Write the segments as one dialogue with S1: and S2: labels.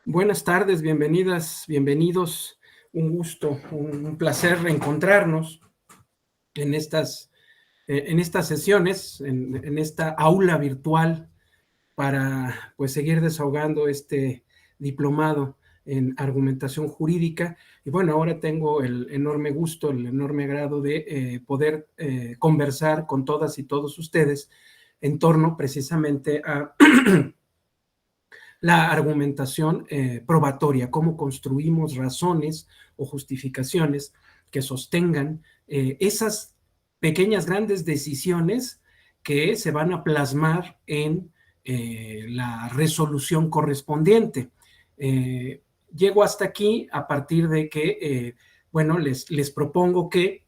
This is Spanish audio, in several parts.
S1: Buenas tardes, bienvenidas, bienvenidos. Un gusto, un placer reencontrarnos en estas sesiones, en esta aula virtual para pues seguir desahogando este diplomado en argumentación jurídica. Y bueno, ahora tengo el enorme gusto, el enorme agrado de poder conversar con todas y todos ustedes en torno precisamente a la argumentación probatoria, cómo construimos razones o justificaciones que sostengan esas pequeñas, grandes decisiones que se van a plasmar en la resolución correspondiente. Llego hasta aquí a partir de que, bueno, les propongo que,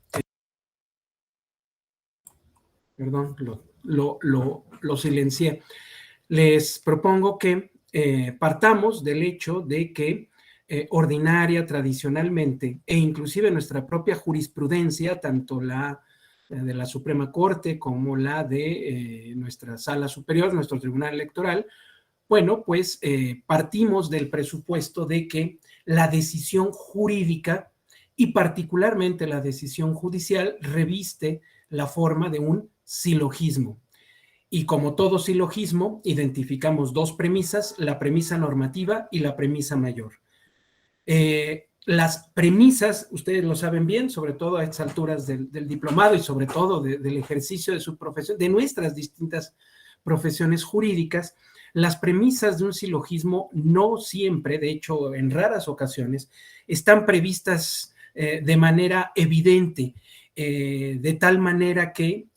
S1: perdón, lo silencié. Les propongo que partamos del hecho de que ordinaria, tradicionalmente, e inclusive nuestra propia jurisprudencia, tanto la de la Suprema Corte como la de nuestra Sala Superior, nuestro Tribunal Electoral, bueno, pues partimos del presupuesto de que la decisión jurídica y particularmente la decisión judicial reviste la forma de un silogismo. Y como todo silogismo, identificamos dos premisas, la premisa normativa y la premisa mayor. Las premisas, ustedes lo saben bien, sobre todo a estas alturas del diplomado y sobre todo del ejercicio de su profesión, de nuestras distintas profesiones jurídicas, las premisas de un silogismo no siempre, de hecho en raras ocasiones, están previstas de manera evidente, de tal manera que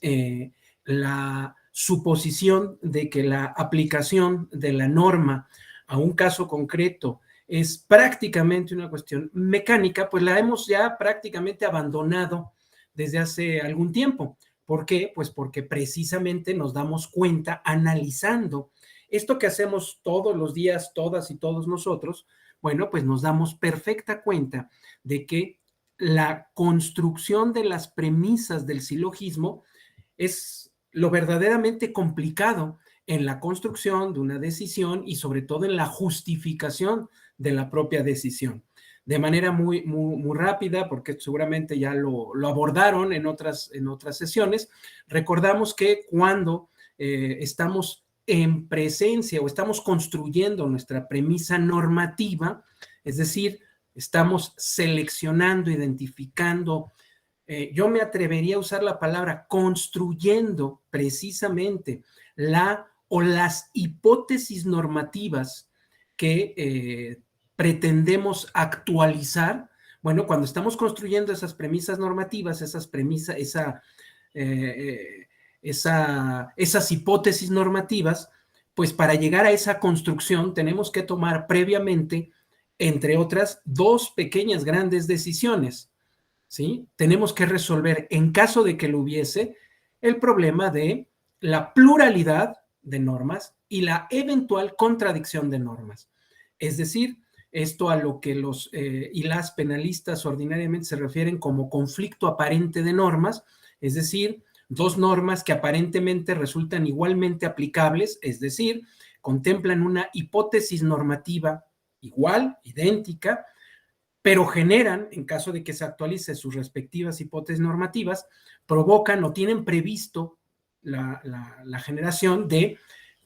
S1: la suposición de que la aplicación de la norma a un caso concreto es prácticamente una cuestión mecánica, pues la hemos ya prácticamente abandonado desde hace algún tiempo. ¿Por qué? Pues porque precisamente nos damos cuenta analizando esto que hacemos todos los días, todas y todos nosotros, bueno, pues nos damos perfecta cuenta de que la construcción de las premisas del silogismo es lo verdaderamente complicado en la construcción de una decisión y sobre todo en la justificación de la propia decisión. De manera muy rápida, porque seguramente ya lo abordaron en otras sesiones, recordamos que cuando estamos en presencia o estamos construyendo nuestra premisa normativa, es decir, estamos seleccionando, identificando, yo me atrevería a usar la palabra construyendo precisamente la o las hipótesis normativas que pretendemos actualizar. Bueno, cuando estamos construyendo esas premisas normativas, esas hipótesis normativas, pues para llegar a esa construcción tenemos que tomar previamente, entre otras, dos pequeñas grandes decisiones. ¿Sí? Tenemos que resolver, en caso de que lo hubiese, el problema de la pluralidad de normas y la eventual contradicción de normas. Es decir, esto a lo que los y las penalistas ordinariamente se refieren como conflicto aparente de normas, es decir, dos normas que aparentemente resultan igualmente aplicables, es decir, contemplan una hipótesis normativa igual, idéntica, pero generan, en caso de que se actualice sus respectivas hipótesis normativas, provocan o tienen previsto la generación de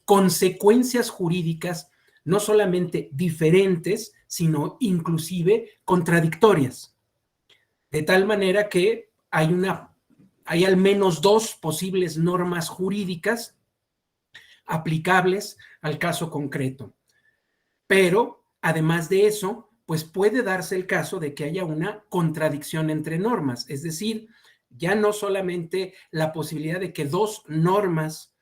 S1: consecuencias jurídicas no solamente diferentes, sino inclusive contradictorias. De tal manera que hay al menos dos posibles normas jurídicas aplicables al caso concreto. Pero, además de eso, pues puede darse el caso de que haya una contradicción entre normas, es decir, ya no solamente la posibilidad de que dos normas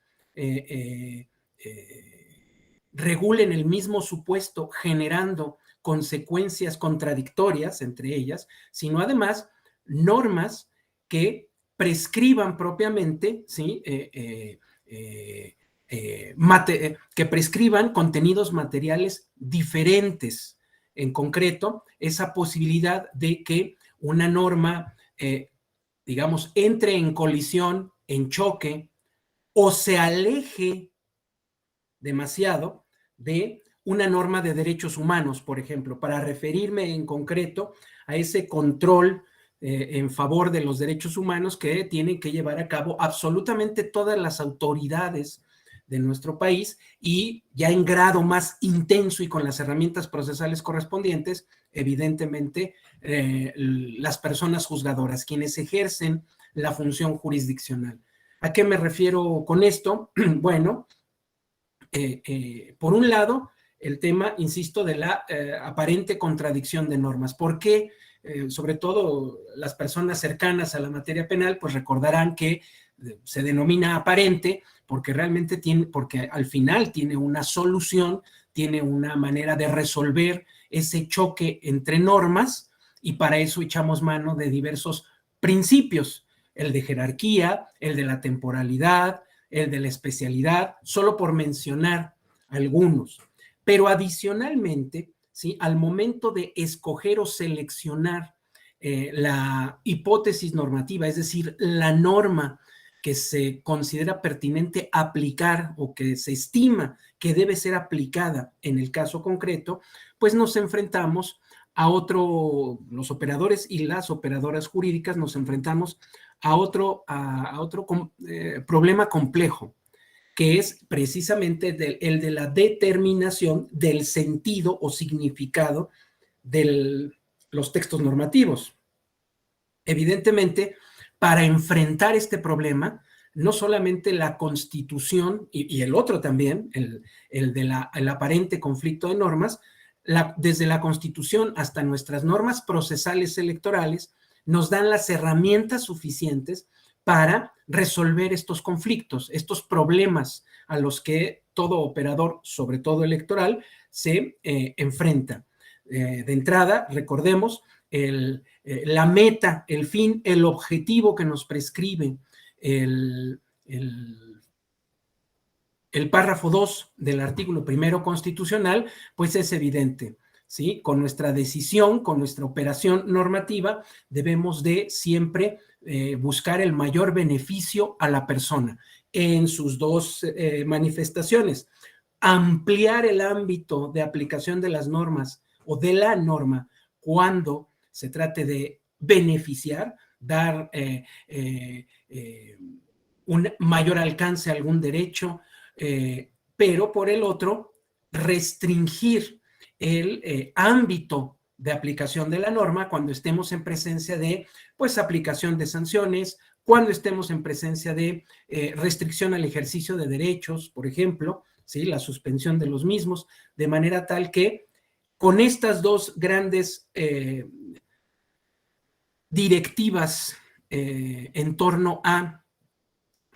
S1: regulen el mismo supuesto generando consecuencias contradictorias entre ellas, sino además normas que prescriban propiamente, ¿sí? Que prescriban contenidos materiales diferentes. En concreto, esa posibilidad de que una norma, digamos, entre en colisión, en choque, o se aleje demasiado de una norma de derechos humanos, por ejemplo, para referirme en concreto a ese control en favor de los derechos humanos que tienen que llevar a cabo absolutamente todas las autoridades de nuestro país, y ya en grado más intenso y con las herramientas procesales correspondientes, evidentemente, las personas juzgadoras, quienes ejercen la función jurisdiccional. ¿A qué me refiero con esto? Bueno, por un lado, el tema, insisto, de la aparente contradicción de normas. ¿Por qué? Sobre todo las personas cercanas a la materia penal, pues recordarán que se denomina aparente porque realmente tiene, porque al final tiene una solución, tiene una manera de resolver ese choque entre normas, y para eso echamos mano de diversos principios, el de jerarquía, el de la temporalidad, el de la especialidad, solo por mencionar algunos. Pero adicionalmente, ¿sí?, al momento de escoger o seleccionar la hipótesis normativa, es decir, la norma que se considera pertinente aplicar o que se estima que debe ser aplicada en el caso concreto, pues nos enfrentamos a otro, los operadores y las operadoras jurídicas nos enfrentamos a otro problema complejo, que es precisamente el de la determinación del sentido o significado de los textos normativos. Evidentemente, para enfrentar este problema, no solamente la Constitución y el otro también, el aparente conflicto de normas, desde la Constitución hasta nuestras normas procesales electorales, nos dan las herramientas suficientes para resolver estos conflictos, estos problemas a los que todo operador, sobre todo electoral, se enfrenta. De entrada, recordemos, la meta, el fin, el objetivo que nos prescribe el párrafo 2 del artículo 1 constitucional, pues es evidente, ¿sí? Con nuestra decisión, con nuestra operación normativa, debemos de siempre buscar el mayor beneficio a la persona en sus dos manifestaciones. Ampliar el ámbito de aplicación de las normas o de la norma cuando se trate de beneficiar, dar un mayor alcance a algún derecho, pero por el otro, restringir el ámbito de aplicación de la norma cuando estemos en presencia de, pues, aplicación de sanciones, cuando estemos en presencia de restricción al ejercicio de derechos, por ejemplo, ¿sí?, la suspensión de los mismos, de manera tal que con estas dos grandes directivas en torno a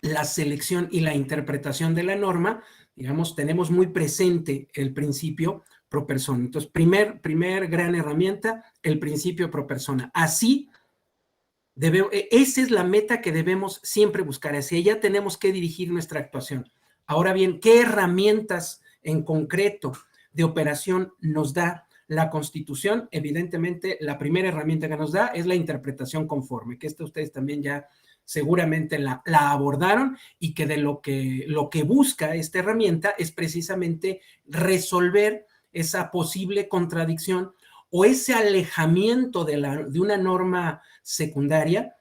S1: la selección y la interpretación de la norma, digamos, tenemos muy presente el principio pro persona. Entonces, primer gran herramienta, el principio pro persona. Así, esa es la meta que debemos siempre buscar, hacia ella tenemos que dirigir nuestra actuación. Ahora bien, ¿qué herramientas en concreto de operación nos da la Constitución? Evidentemente, la primera herramienta que nos da es la interpretación conforme, que ustedes también ya seguramente la abordaron, y que de lo que busca esta herramienta es precisamente resolver esa posible contradicción o ese alejamiento de una norma secundaria,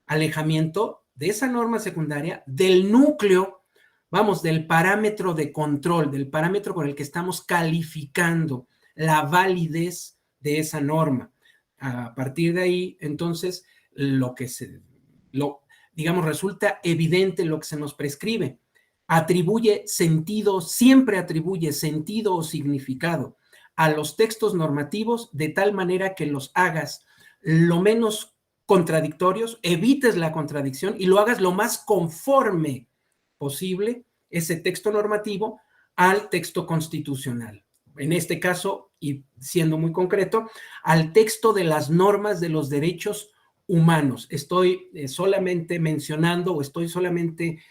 S1: alejamiento de esa norma secundaria del núcleo, vamos, del parámetro de control, del parámetro con el que estamos calificando la validez de esa norma. A partir de ahí, entonces, digamos, resulta evidente lo que se nos prescribe. Atribuye sentido, siempre atribuye sentido o significado a los textos normativos de tal manera que los hagas lo menos contradictorios, evites la contradicción y lo hagas lo más conforme posible, ese texto normativo, al texto constitucional. En este caso, y siendo muy concreto, al texto de las normas de los derechos humanos. Estoy solamente mencionando o estoy solamente,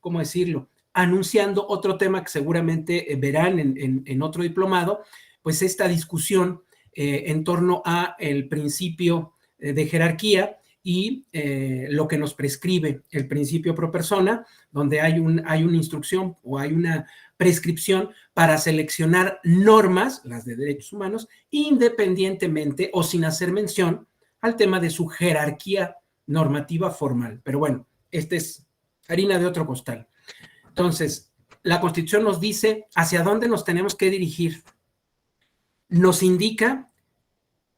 S1: ¿cómo decirlo?, anunciando otro tema que seguramente verán en otro diplomado, pues esta discusión en torno a el principio de jerarquía y lo que nos prescribe el principio pro persona, donde hay una instrucción o hay una prescripción para seleccionar normas, las de derechos humanos, independientemente o sin hacer mención al tema de su jerarquía normativa formal. Pero bueno, esta es harina de otro costal. Entonces, la Constitución nos dice hacia dónde nos tenemos que dirigir. Nos indica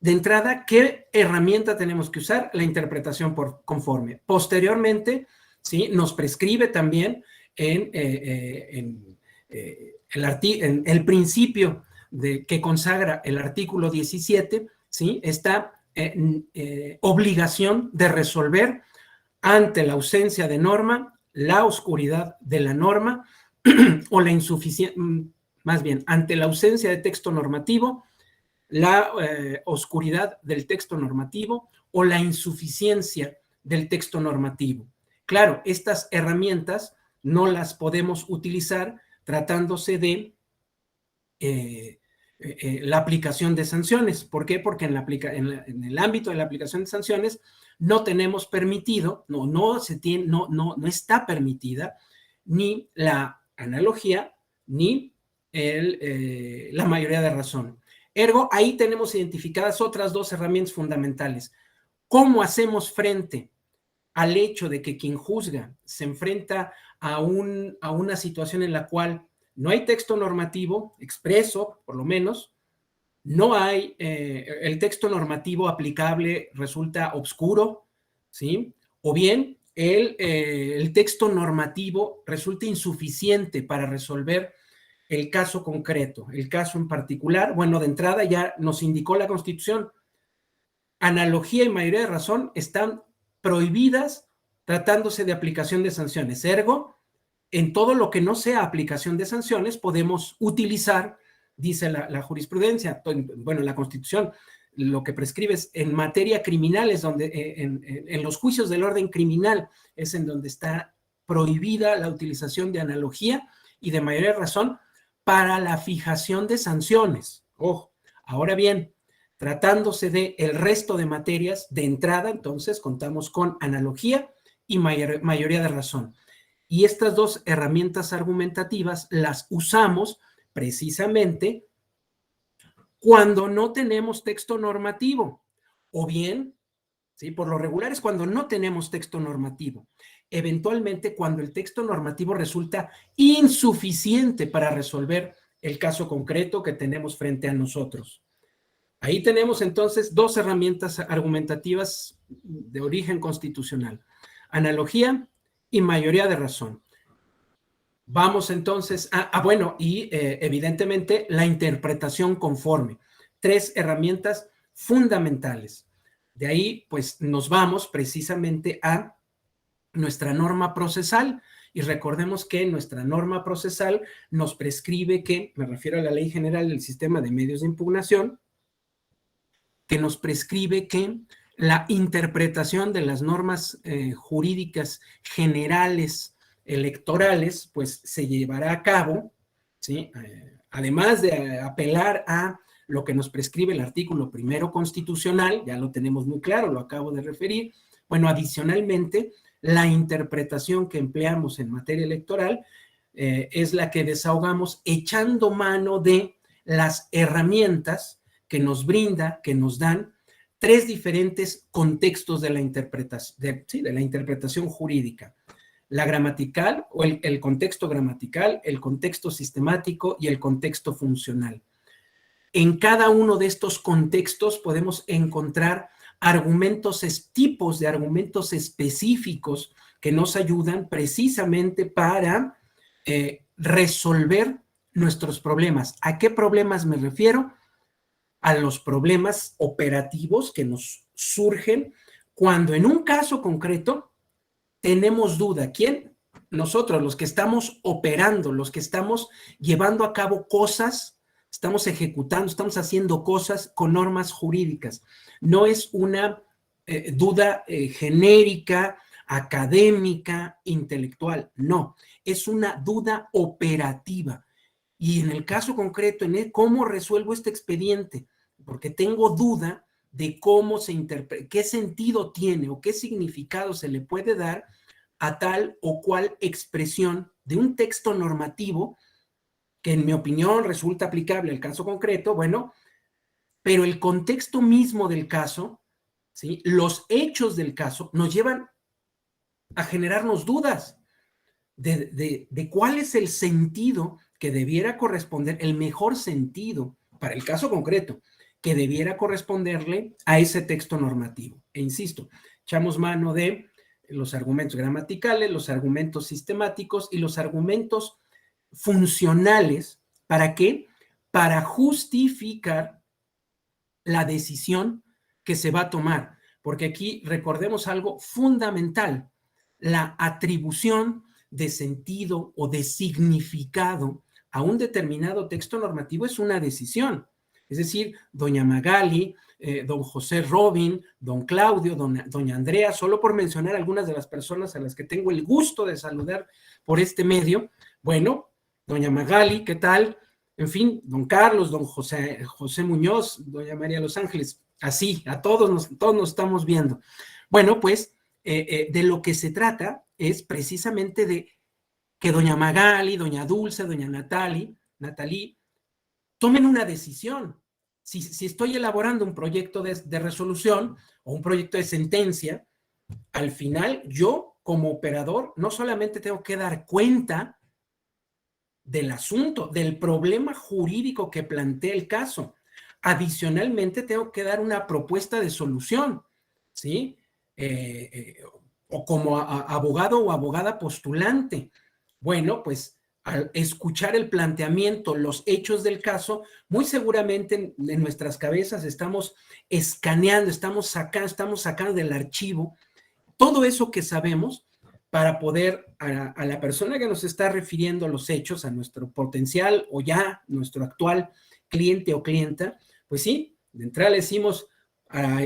S1: de entrada qué herramienta tenemos que usar, la interpretación conforme. Posteriormente, ¿sí?, nos prescribe también en el principio que consagra el artículo 17, ¿sí?, esta obligación de resolver ante la ausencia de norma, la oscuridad de la norma o la insuficiencia, más bien, ante la ausencia de texto normativo, la oscuridad del texto normativo o la insuficiencia del texto normativo. Claro, estas herramientas no las podemos utilizar tratándose de la aplicación de sanciones. ¿Por qué? Porque en el ámbito de la aplicación de sanciones no tenemos permitido, no está permitida ni la analogía ni la mayoría de razón. Ergo, ahí tenemos identificadas otras dos herramientas fundamentales. ¿Cómo hacemos frente al hecho de que quien juzga se enfrenta a una situación en la cual no hay texto normativo expreso, por lo menos, no hay, el texto normativo aplicable resulta obscuro, ¿sí? O bien el texto normativo resulta insuficiente para resolver el caso concreto, el caso en particular? Bueno, de entrada ya nos indicó la Constitución, analogía y mayoría de razón están prohibidas tratándose de aplicación de sanciones. Ergo, en todo lo que no sea aplicación de sanciones podemos utilizar, dice la jurisprudencia, bueno, la Constitución, lo que prescribe es en materia criminal, es donde en los juicios del orden criminal es en donde está prohibida la utilización de analogía y de mayoría de razón para la fijación de sanciones. Ojo, ahora bien, tratándose de el resto de materias, de entrada, entonces, contamos con analogía y mayoría de razón. Y estas dos herramientas argumentativas las usamos precisamente cuando no tenemos texto normativo, o bien, ¿sí?, por lo regular es cuando no tenemos texto normativo. Eventualmente, cuando el texto normativo resulta insuficiente para resolver el caso concreto que tenemos frente a nosotros. Ahí tenemos entonces dos herramientas argumentativas de origen constitucional: analogía y mayoría de razón. Vamos entonces bueno, y evidentemente la interpretación conforme. Tres herramientas fundamentales. De ahí, pues, nos vamos precisamente a nuestra norma procesal, y recordemos que nuestra norma procesal nos prescribe que, me refiero a la Ley General del Sistema de Medios de Impugnación, que nos prescribe que la interpretación de las normas jurídicas generales electorales, pues se llevará a cabo, ¿sí?, además de apelar a lo que nos prescribe el artículo primero constitucional, ya lo tenemos muy claro, lo acabo de referir. Bueno, adicionalmente, la interpretación que empleamos en materia electoral es la que desahogamos echando mano de las herramientas que nos brinda, que nos dan tres diferentes contextos de la interpretación jurídica: la gramatical o el contexto gramatical, el contexto sistemático y el contexto funcional. En cada uno de estos contextos podemos encontrar tipos de argumentos específicos que nos ayudan precisamente para resolver nuestros problemas. ¿A qué problemas me refiero? A los problemas operativos que nos surgen cuando en un caso concreto tenemos duda. ¿Quién? Nosotros, los que estamos operando, los que estamos llevando a cabo cosas, estamos ejecutando, estamos haciendo cosas con normas jurídicas. No es una duda genérica, académica, intelectual, no, es una duda operativa. Y en el caso concreto, ¿cómo resuelvo este expediente? Porque tengo duda de cómo se interpreta, qué sentido tiene o qué significado se le puede dar a tal o cual expresión de un texto normativo que en mi opinión resulta aplicable al caso concreto, bueno, pero el contexto mismo del caso, ¿sí? Los hechos del caso nos llevan a generarnos dudas de cuál es el sentido que debiera corresponder, el mejor sentido para el caso concreto, que debiera corresponderle a ese texto normativo. E insisto, echamos mano de los argumentos gramaticales, los argumentos sistemáticos y los argumentos funcionales. ¿Para qué? Para justificar la decisión que se va a tomar. Porque aquí recordemos algo fundamental, la atribución de sentido o de significado a un determinado texto normativo es una decisión. Es decir, doña Magali, don José Robin, don Claudio, doña Andrea, solo por mencionar algunas de las personas a las que tengo el gusto de saludar por este medio. Bueno, doña Magali, ¿qué tal? En fin, don Carlos, don José Muñoz, doña María Los Ángeles, así, a todos nos estamos viendo. Bueno, pues de lo que se trata es precisamente de que doña Magali, doña Dulce, doña Natalie, tomen una decisión. Si estoy elaborando un proyecto de resolución o un proyecto de sentencia, al final yo como operador no solamente tengo que dar cuenta del asunto, del problema jurídico que plantea el caso. Adicionalmente, tengo que dar una propuesta de solución, ¿sí? O como abogado o abogada postulante. Bueno, pues al escuchar el planteamiento, los hechos del caso, muy seguramente en nuestras cabezas estamos escaneando, estamos sacando del archivo todo eso que sabemos para poder a la persona que nos está refiriendo los hechos, a nuestro potencial o ya nuestro actual cliente o clienta, pues sí, de entrada le decimos,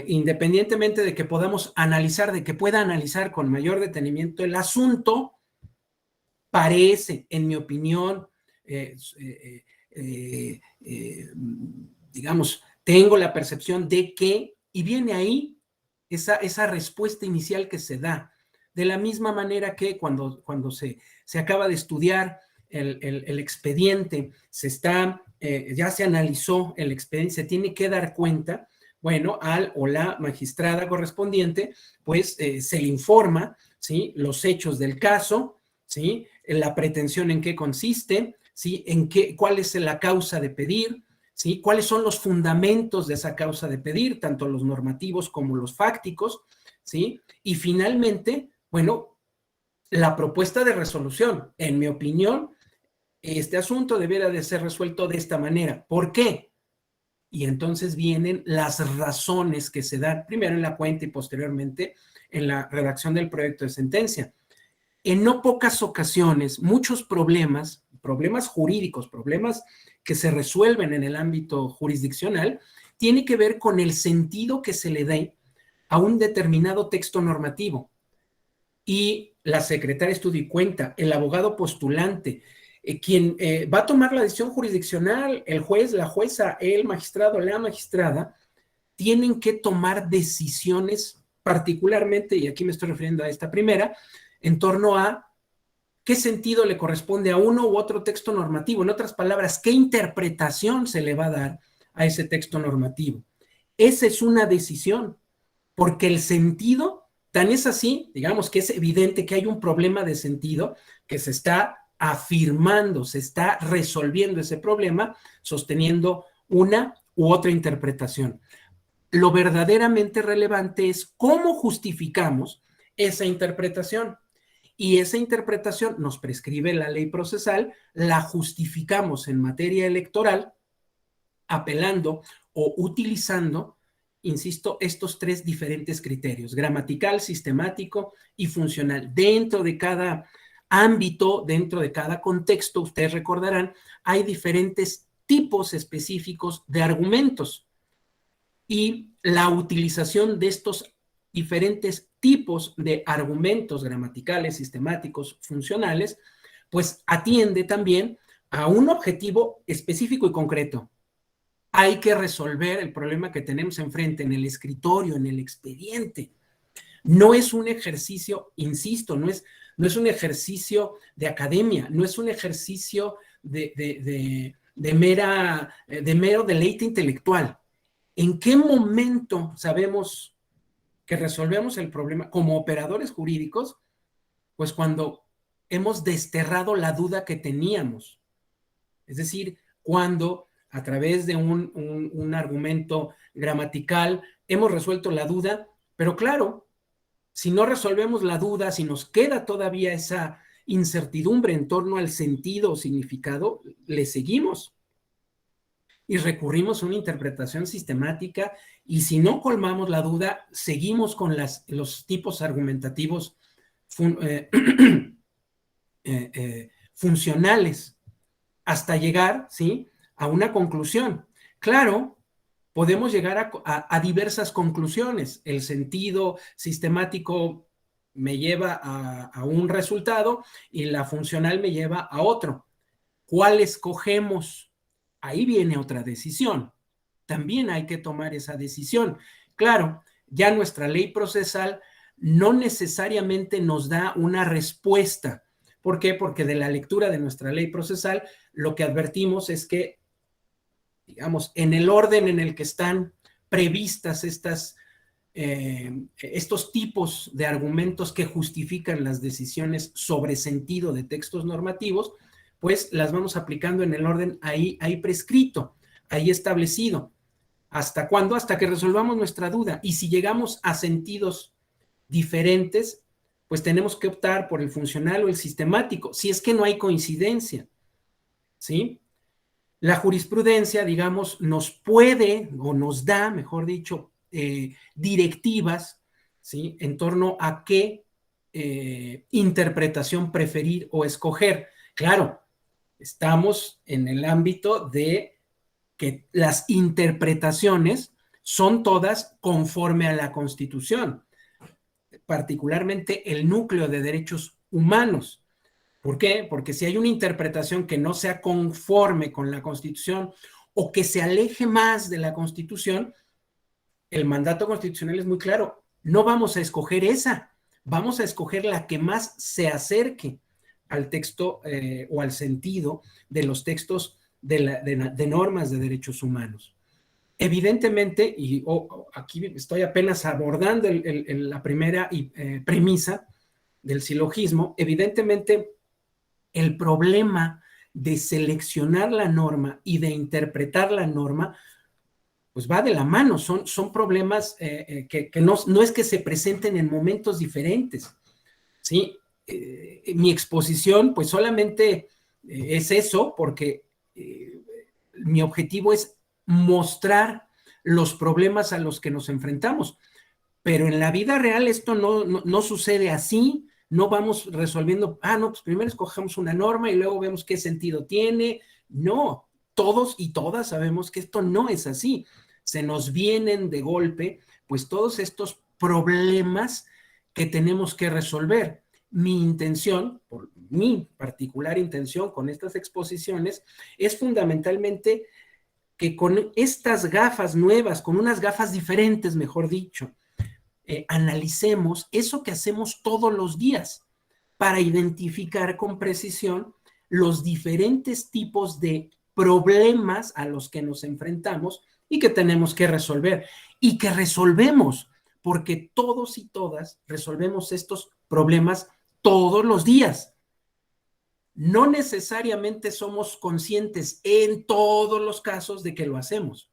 S1: independientemente de que podamos analizar, de que pueda analizar con mayor detenimiento el asunto, parece, en mi opinión, digamos, tengo la percepción de que, y viene ahí esa respuesta inicial que se da, de la misma manera que cuando se acaba de estudiar el expediente, ya se analizó el expediente, se tiene que dar cuenta, bueno, al o la magistrada correspondiente, pues se le informa, ¿sí? Los hechos del caso, ¿sí? La pretensión en qué consiste, ¿sí? Cuál es la causa de pedir, ¿sí? ¿Cuáles son los fundamentos de esa causa de pedir, tanto los normativos como los fácticos, ¿sí? Y finalmente, bueno, la propuesta de resolución. En mi opinión, este asunto debiera de ser resuelto de esta manera. ¿Por qué? Y entonces vienen las razones que se dan, primero en la cuenta y posteriormente en la redacción del proyecto de sentencia. En no pocas ocasiones, muchos problemas jurídicos, problemas que se resuelven en el ámbito jurisdiccional, tiene que ver con el sentido que se le dé a un determinado texto normativo. Y la secretaria de estudio y cuenta, el abogado postulante, quien va a tomar la decisión jurisdiccional, el juez, la jueza, el magistrado, la magistrada, tienen que tomar decisiones particularmente, y aquí me estoy refiriendo a esta primera, en torno a qué sentido le corresponde a uno u otro texto normativo. En otras palabras, qué interpretación se le va a dar a ese texto normativo. Esa es una decisión, porque el sentido, tan es así, digamos que es evidente que hay un problema de sentido que se está afirmando, se está resolviendo ese problema, sosteniendo una u otra interpretación. Lo verdaderamente relevante es cómo justificamos esa interpretación. Y esa interpretación nos prescribe la ley procesal, la justificamos en materia electoral, apelando o utilizando, insisto, estos tres diferentes criterios: gramatical, sistemático y funcional. Dentro de cada ámbito, dentro de cada contexto, ustedes recordarán, hay diferentes tipos específicos de argumentos. Y la utilización de estos diferentes tipos de argumentos gramaticales, sistemáticos, funcionales, pues atiende también a un objetivo específico y concreto. Hay que resolver el problema que tenemos enfrente en el escritorio, en el expediente. No es un ejercicio, insisto, no es un ejercicio de academia, no es un ejercicio de mero deleite intelectual. ¿En qué momento sabemos que resolvemos el problema como operadores jurídicos? Pues cuando hemos desterrado la duda que teníamos. Es decir, cuando a través de un argumento gramatical hemos resuelto la duda, pero claro, si no resolvemos la duda, si nos queda todavía esa incertidumbre en torno al sentido o significado, le seguimos y recurrimos a una interpretación sistemática, y si no colmamos la duda, seguimos con los tipos argumentativos funcionales hasta llegar, ¿sí?, a una conclusión. Claro, podemos llegar a diversas conclusiones. El sentido sistemático me lleva a un resultado y la funcional me lleva a otro. ¿Cuál escogemos? Ahí viene otra decisión. También hay que tomar esa decisión. Claro, ya nuestra ley procesal no necesariamente nos da una respuesta. ¿Por qué? Porque de la lectura de nuestra ley procesal lo que advertimos es que, digamos, en el orden en el que están previstas estos tipos de argumentos que justifican las decisiones sobre sentido de textos normativos, pues las vamos aplicando en el orden ahí prescrito, ahí establecido. ¿Hasta cuándo? Hasta que resolvamos nuestra duda. Y si llegamos a sentidos diferentes, pues tenemos que optar por el funcional o el sistemático, si es que no hay coincidencia, ¿sí? La jurisprudencia, digamos, nos puede, o nos da, mejor dicho, directivas, ¿sí?, en torno a qué interpretación preferir o escoger. Claro, estamos en el ámbito de que las interpretaciones son todas conforme a la Constitución, particularmente el núcleo de derechos humanos. ¿Por qué? Porque si hay una interpretación que no sea conforme con la Constitución o que se aleje más de la Constitución, el mandato constitucional es muy claro: no vamos a escoger esa, vamos a escoger la que más se acerque al texto o al sentido de los textos de normas de derechos humanos. Evidentemente, y aquí estoy apenas abordando la primera premisa del silogismo, evidentemente el problema de seleccionar la norma y de interpretar la norma, pues va de la mano, son problemas que no es que se presenten en momentos diferentes, ¿sí? Mi exposición pues solamente es eso, porque mi objetivo es mostrar los problemas a los que nos enfrentamos, pero en la vida real esto no sucede así. No vamos resolviendo, no, pues primero escogemos una norma y luego vemos qué sentido tiene. No, todos y todas sabemos que esto no es así. Se nos vienen de golpe, pues, todos estos problemas que tenemos que resolver. Mi intención, por mi particular intención con estas exposiciones, es fundamentalmente que con estas gafas nuevas, con unas gafas diferentes, mejor dicho, analicemos eso que hacemos todos los días para identificar con precisión los diferentes tipos de problemas a los que nos enfrentamos y que tenemos que resolver, y que resolvemos, porque todos y todas resolvemos estos problemas todos los días. No necesariamente somos conscientes en todos los casos de que lo hacemos.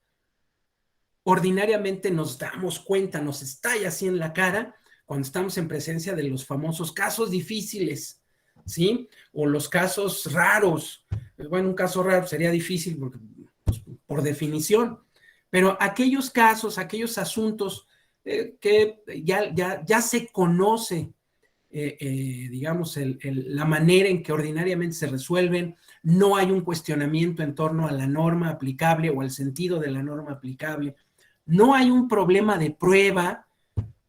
S1: Ordinariamente nos damos cuenta, nos estalla así en la cara cuando estamos en presencia de los famosos casos difíciles, ¿sí? O los casos raros. Bueno, un caso raro sería difícil porque, pues, por definición, pero aquellos casos, aquellos asuntos que ya se conoce, digamos, la manera en que ordinariamente se resuelven, no hay un cuestionamiento en torno a la norma aplicable o al sentido de la norma aplicable. No hay un problema de prueba,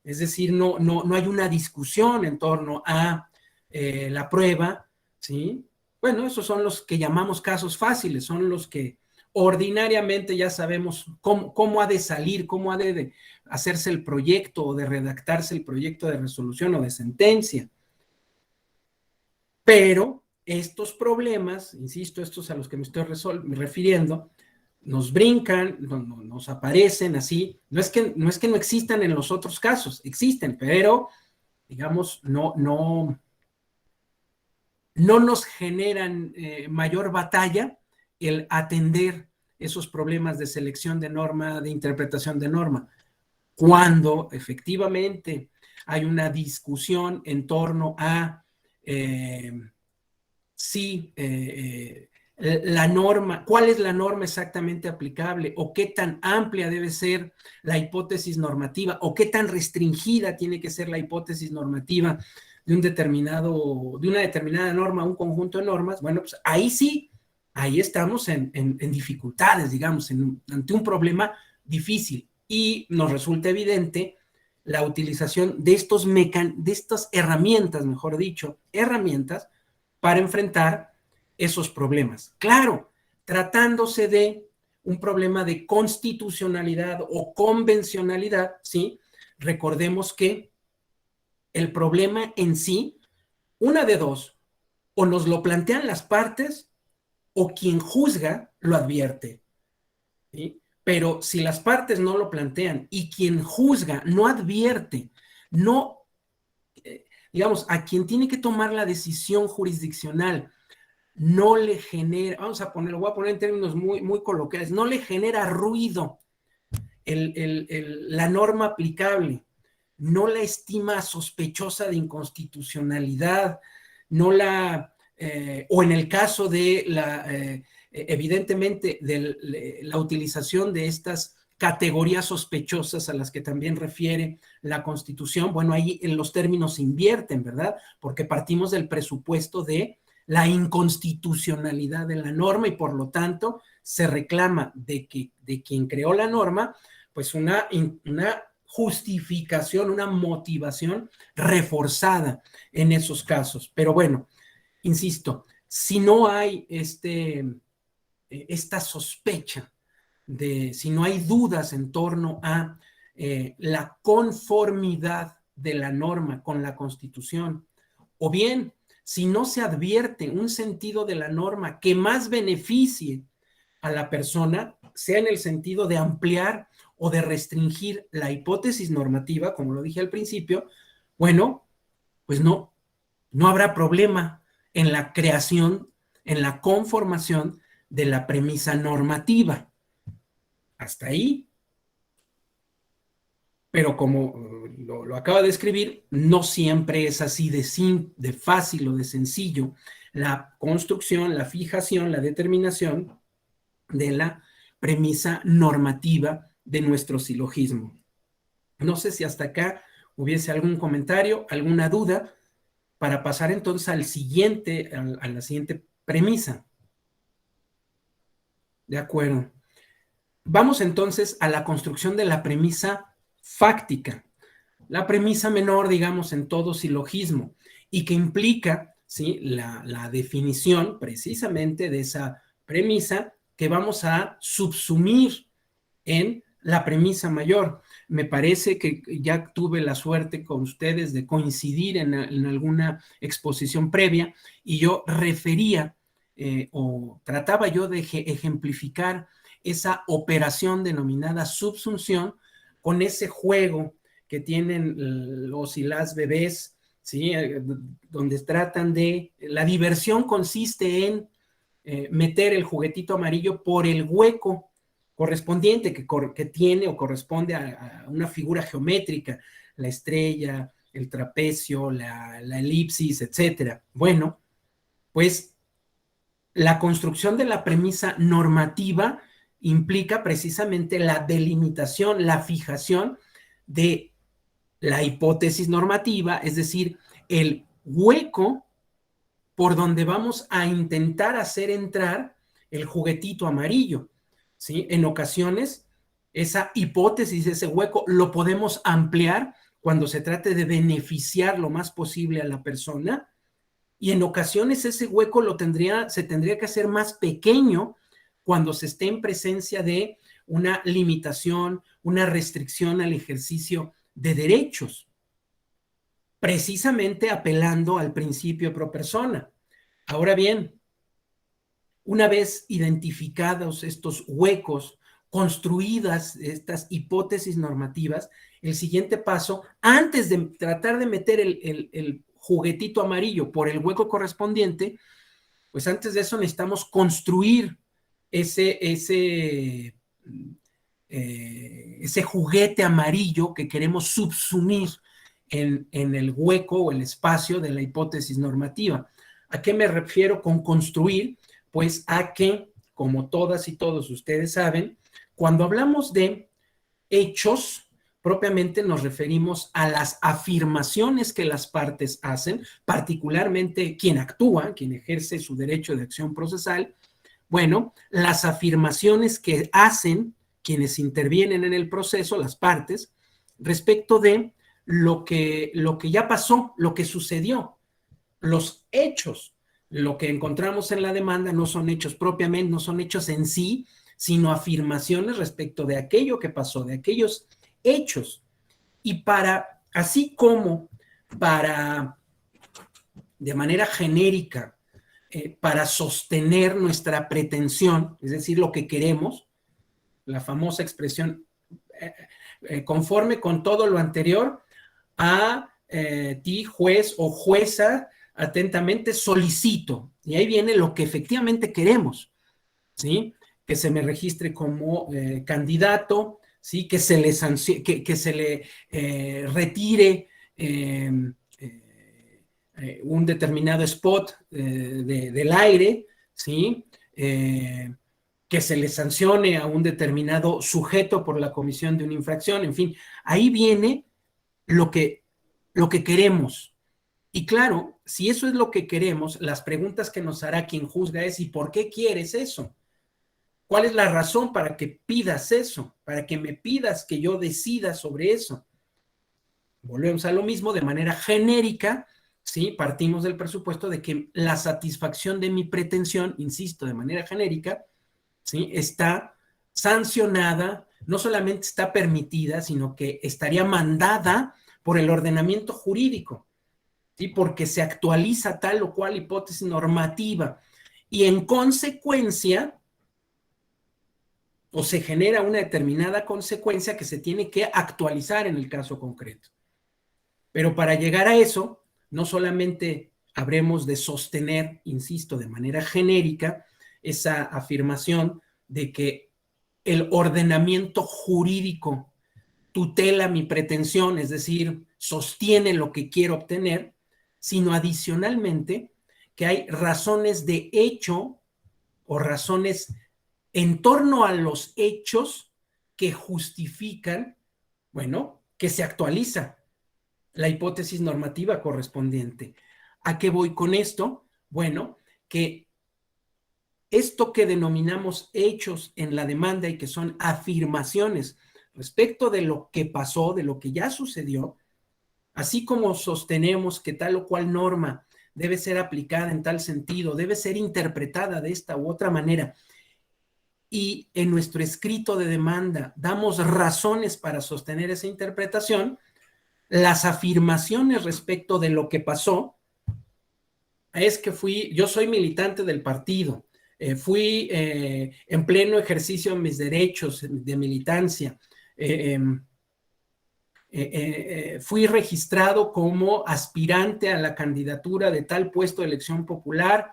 S1: es decir, no hay una discusión en torno a la prueba, ¿sí? Bueno, esos son los que llamamos casos fáciles, son los que ordinariamente ya sabemos cómo ha de salir, cómo ha de hacerse el proyecto o de redactarse el proyecto de resolución o de sentencia. Pero estos problemas, insisto, estos a los que me estoy refiriendo, nos brincan, nos aparecen así. No es que no existan en los otros casos, existen, pero digamos, no nos generan mayor batalla el atender esos problemas de selección de norma, de interpretación de norma. Cuando efectivamente hay una discusión en torno a la norma, cuál es la norma exactamente aplicable o qué tan amplia debe ser la hipótesis normativa o qué tan restringida tiene que ser la hipótesis normativa de una determinada norma, un conjunto de normas. Bueno, pues ahí sí, ahí estamos en dificultades, digamos, ante un problema difícil, y nos resulta evidente la utilización de estas herramientas, mejor dicho, herramientas para enfrentar esos problemas. Claro, tratándose de un problema de constitucionalidad o convencionalidad, ¿sí? Recordemos que el problema en sí, una de dos, o nos lo plantean las partes o quien juzga lo advierte, ¿sí? Pero si las partes no lo plantean y quien juzga no advierte, no, digamos, a quien tiene que tomar la decisión jurisdiccional, no le genera, voy a poner en términos muy, muy coloquiales, no le genera ruido la norma aplicable, no la estima sospechosa de inconstitucionalidad, o en el caso de evidentemente, de la utilización de estas categorías sospechosas a las que también refiere la Constitución, bueno, ahí en los términos se invierten, ¿verdad? Porque partimos del presupuesto de la inconstitucionalidad de la norma y por lo tanto se reclama de quien creó la norma, pues una justificación, una motivación reforzada en esos casos. Pero bueno, insisto, si no hay esta sospecha si no hay dudas en torno a la conformidad de la norma con la Constitución, o bien si no se advierte un sentido de la norma que más beneficie a la persona, sea en el sentido de ampliar o de restringir la hipótesis normativa, como lo dije al principio, bueno, pues no habrá problema en la creación, en la conformación de la premisa normativa. Hasta ahí. Pero como lo acaba de escribir, no siempre es así de fácil o de sencillo la construcción, la fijación, la determinación de la premisa normativa de nuestro silogismo. No sé si hasta acá hubiese algún comentario, alguna duda, para pasar entonces a la siguiente premisa. De acuerdo. Vamos entonces a la construcción de la premisa fáctica, la premisa menor, digamos, en todo silogismo, y que implica, ¿sí?, la definición precisamente de esa premisa que vamos a subsumir en la premisa mayor. Me parece que ya tuve la suerte con ustedes de coincidir en alguna exposición previa y yo refería o trataba yo de ejemplificar esa operación denominada subsunción con ese juego que tienen los y las bebés, ¿sí?, donde tratan de, la diversión consiste en meter el juguetito amarillo por el hueco correspondiente que tiene o corresponde a una figura geométrica, la estrella, el trapecio, la elipsis, etcétera. Bueno, pues la construcción de la premisa normativa implica precisamente la delimitación, la fijación de la hipótesis normativa, es decir, el hueco por donde vamos a intentar hacer entrar el juguetito amarillo, ¿sí? En ocasiones, esa hipótesis, ese hueco, lo podemos ampliar cuando se trate de beneficiar lo más posible a la persona, y en ocasiones ese hueco se tendría que hacer más pequeño cuando se esté en presencia de una limitación, una restricción al ejercicio de derechos, precisamente apelando al principio pro persona. Ahora bien, una vez identificados estos huecos, construidas estas hipótesis normativas, el siguiente paso, antes de tratar de meter el juguetito amarillo por el hueco correspondiente, pues antes de eso necesitamos construir ese juguete amarillo que queremos subsumir en el hueco o el espacio de la hipótesis normativa. ¿A qué me refiero con construir? Pues a que, como todas y todos ustedes saben, cuando hablamos de hechos, propiamente nos referimos a las afirmaciones que las partes hacen, particularmente quien actúa, quien ejerce su derecho de acción procesal. Bueno, las afirmaciones que hacen quienes intervienen en el proceso, las partes, respecto de lo que ya pasó, lo que sucedió, los hechos. Lo que encontramos en la demanda no son hechos propiamente, no son hechos en sí, sino afirmaciones respecto de aquello que pasó, de aquellos hechos. Y así como de manera genérica, para sostener nuestra pretensión, es decir, lo que queremos, la famosa expresión, conforme con todo lo anterior, a ti, juez o jueza, atentamente solicito. Y ahí viene lo que efectivamente queremos, ¿sí? Que se me registre como candidato, ¿sí? Que se le, que se le retire un determinado spot del aire, ¿sí? Que se le sancione a un determinado sujeto por la comisión de una infracción, en fin, ahí viene lo que queremos. Y claro, si eso es lo que queremos, las preguntas que nos hará quien juzga es: ¿y por qué quieres eso? ¿Cuál es la razón para que pidas eso? Para que me pidas que yo decida sobre eso. Volvemos a lo mismo de manera genérica, ¿sí? Partimos del presupuesto de que la satisfacción de mi pretensión, insisto, de manera genérica, ¿sí? Está sancionada, no solamente está permitida, sino que estaría mandada por el ordenamiento jurídico, ¿sí? Porque se actualiza tal o cual hipótesis normativa y en consecuencia, o se genera una determinada consecuencia que se tiene que actualizar en el caso concreto. Pero para llegar a eso, no solamente habremos de sostener, insisto, de manera genérica, esa afirmación de que el ordenamiento jurídico tutela mi pretensión, es decir, sostiene lo que quiero obtener, sino adicionalmente que hay razones de hecho o razones en torno a los hechos que justifican, bueno, que se actualiza la hipótesis normativa correspondiente. ¿A qué voy con esto? Bueno, que esto que denominamos hechos en la demanda y que son afirmaciones respecto de lo que pasó, de lo que ya sucedió, así como sostenemos que tal o cual norma debe ser aplicada en tal sentido, debe ser interpretada de esta u otra manera, y en nuestro escrito de demanda damos razones para sostener esa interpretación, las afirmaciones respecto de lo que pasó es que yo soy militante del partido, fui en pleno ejercicio de mis derechos de militancia, fui registrado como aspirante a la candidatura de tal puesto de elección popular,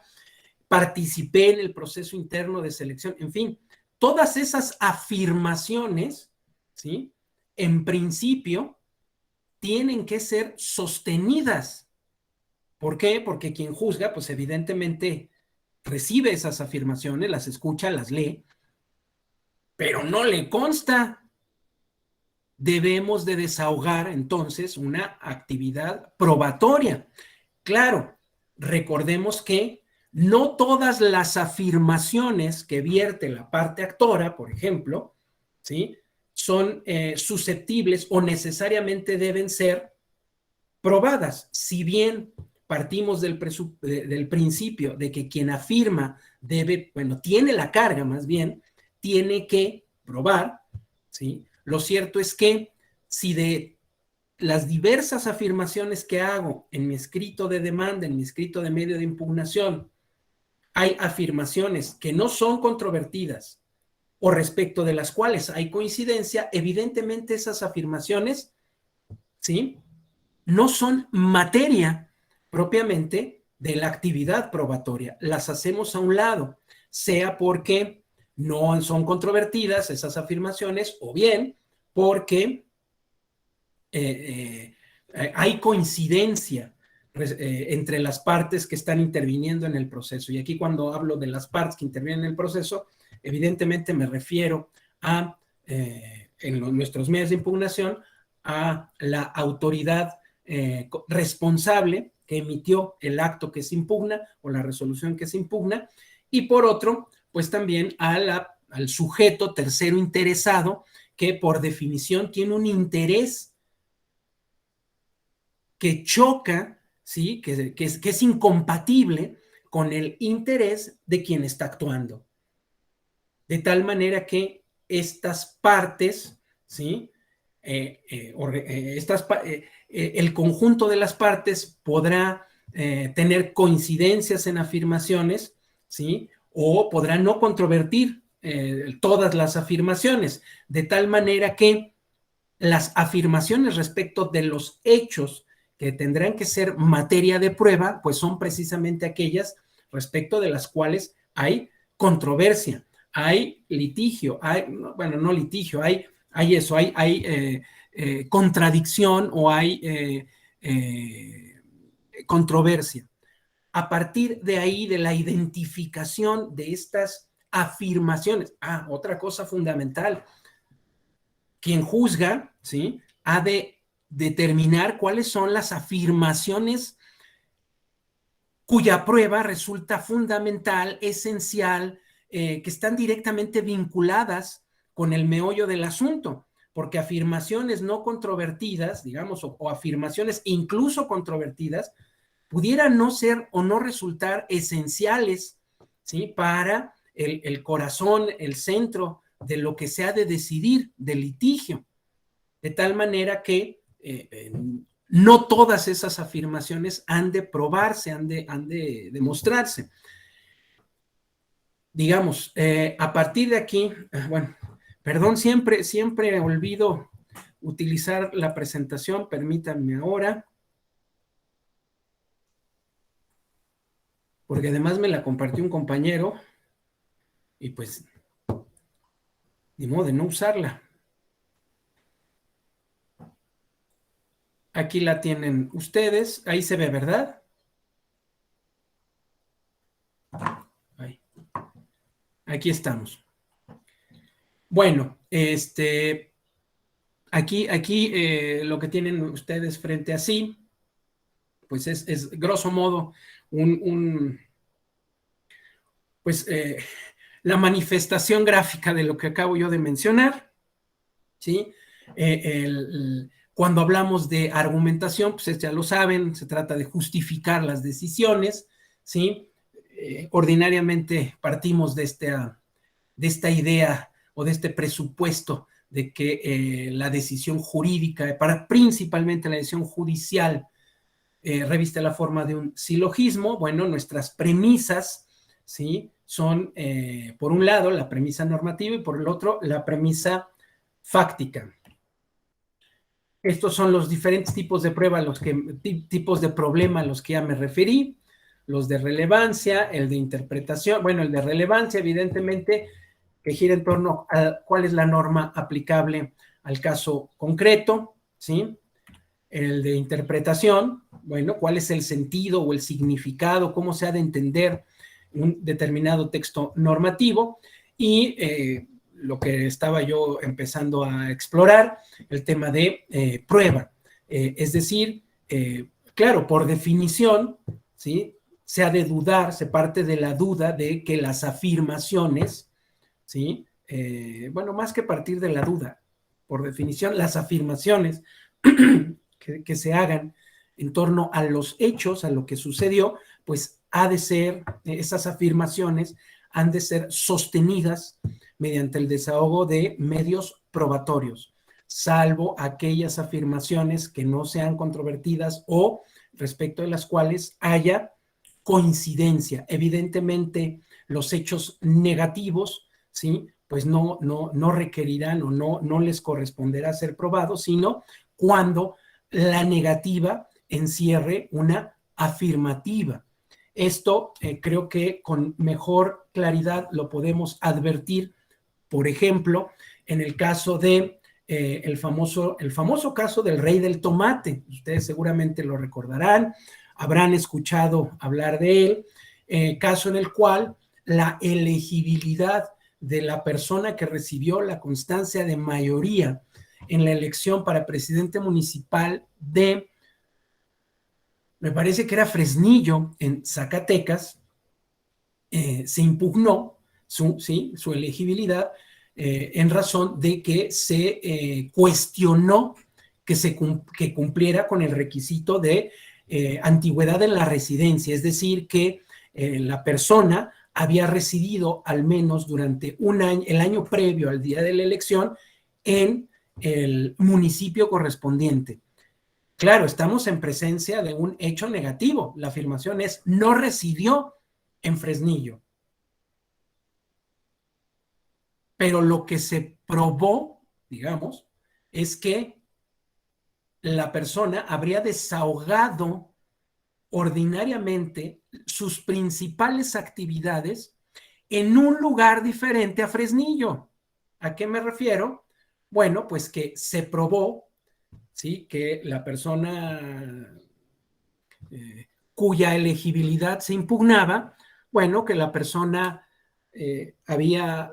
S1: participé en el proceso interno de selección, en fin, todas esas afirmaciones, ¿sí? En principio, tienen que ser sostenidas. ¿Por qué? Porque quien juzga, pues evidentemente recibe esas afirmaciones, las escucha, las lee, pero no le consta. Debemos de desahogar entonces una actividad probatoria. Claro, recordemos que no todas las afirmaciones que vierte la parte actora, por ejemplo, ¿sí? Son susceptibles o necesariamente deben ser probadas. Si bien partimos del principio de que quien afirma tiene la carga más bien, tiene que probar, ¿sí? Lo cierto es que si de las diversas afirmaciones que hago en mi escrito de demanda, en mi escrito de medio de impugnación, hay afirmaciones que no son controvertidas o respecto de las cuales hay coincidencia, evidentemente esas afirmaciones, ¿sí?, no son materia propiamente de la actividad probatoria. Las hacemos a un lado, sea porque no son controvertidas esas afirmaciones o bien porque hay coincidencia entre las partes que están interviniendo en el proceso. Y aquí cuando hablo de las partes que intervienen en el proceso, evidentemente me refiero a, en nuestros medios de impugnación, a la autoridad responsable que emitió el acto que se impugna o la resolución que se impugna, y por otro, pues también al sujeto tercero interesado que por definición tiene un interés que choca, ¿sí?, que es incompatible con el interés de quien está actuando. De tal manera que estas partes, ¿sí?, el conjunto de las partes podrá tener coincidencias en afirmaciones, ¿sí?, o podrá no controvertir todas las afirmaciones, de tal manera que las afirmaciones respecto de los hechos que tendrán que ser materia de prueba, pues son precisamente aquellas respecto de las cuales hay controversia, hay litigio, bueno, no litigio, hay contradicción o hay controversia. A partir de ahí, de la identificación de estas afirmaciones, otra cosa fundamental, quien juzga, ¿sí?, ha de determinar cuáles son las afirmaciones cuya prueba resulta fundamental, esencial, que están directamente vinculadas con el meollo del asunto, porque afirmaciones no controvertidas, digamos, o afirmaciones incluso controvertidas, pudieran no ser o no resultar esenciales, ¿sí?, para el corazón, el centro de lo que se ha de decidir del litigio, de tal manera que no todas esas afirmaciones han de probarse, han de demostrarse. Digamos, a partir de aquí, bueno, perdón, siempre olvido utilizar la presentación, permítanme ahora, porque además me la compartió un compañero y pues ni modo de no usarla. Aquí la tienen ustedes, ahí se ve, ¿verdad? Ahí. Aquí estamos. Bueno, aquí lo que tienen ustedes frente a sí, pues es grosso modo pues la manifestación gráfica de lo que acabo yo de mencionar, ¿sí? Cuando hablamos de argumentación, pues ya lo saben, se trata de justificar las decisiones, ¿sí? Ordinariamente partimos de esta idea o de este presupuesto de que la decisión jurídica, principalmente la decisión judicial, reviste la forma de un silogismo. Bueno, nuestras premisas, ¿sí?, son, por un lado, la premisa normativa y por el otro, la premisa fáctica. Estos son los diferentes tipos de prueba, tipos de problema a los que ya me referí, los de relevancia, el de interpretación, bueno, el de relevancia, evidentemente, que gira en torno a cuál es la norma aplicable al caso concreto, ¿sí? El de interpretación, bueno, cuál es el sentido o el significado, cómo se ha de entender un determinado texto normativo, y lo que estaba yo empezando a explorar, el tema de prueba. Es decir, claro, por definición, ¿sí?, se ha de dudar, se parte de la duda de que las afirmaciones, ¿sí?, bueno, más que partir de la duda, por definición, las afirmaciones que se hagan en torno a los hechos, a lo que sucedió, pues ha de ser, esas afirmaciones han de ser sostenidas mediante el desahogo de medios probatorios, salvo aquellas afirmaciones que no sean controvertidas o respecto de las cuales haya coincidencia. Evidentemente, los hechos negativos, ¿sí? Pues no requerirán o no les corresponderá ser probados, sino cuando la negativa encierre una afirmativa. Esto creo que con mejor claridad lo podemos advertir, por ejemplo, en el caso de el famoso caso del rey del tomate. Ustedes seguramente lo recordarán, habrán escuchado hablar de él, caso en el cual la elegibilidad de la persona que recibió la constancia de mayoría en la elección para presidente municipal de, me parece que era Fresnillo, en Zacatecas, se impugnó su elegibilidad en razón de que se cuestionó que cumpliera con el requisito de antigüedad en la residencia, es decir, que la persona había residido al menos durante un año, el año previo al día de la elección, en el municipio correspondiente. Claro, estamos en presencia de un hecho negativo. La afirmación es: no residió en Fresnillo. Pero lo que se probó, digamos, es que la persona habría desahogado ordinariamente sus principales actividades en un lugar diferente a Fresnillo. ¿A qué me refiero? Bueno, pues que se probó, ¿sí?, que la persona cuya elegibilidad se impugnaba, bueno, que la persona había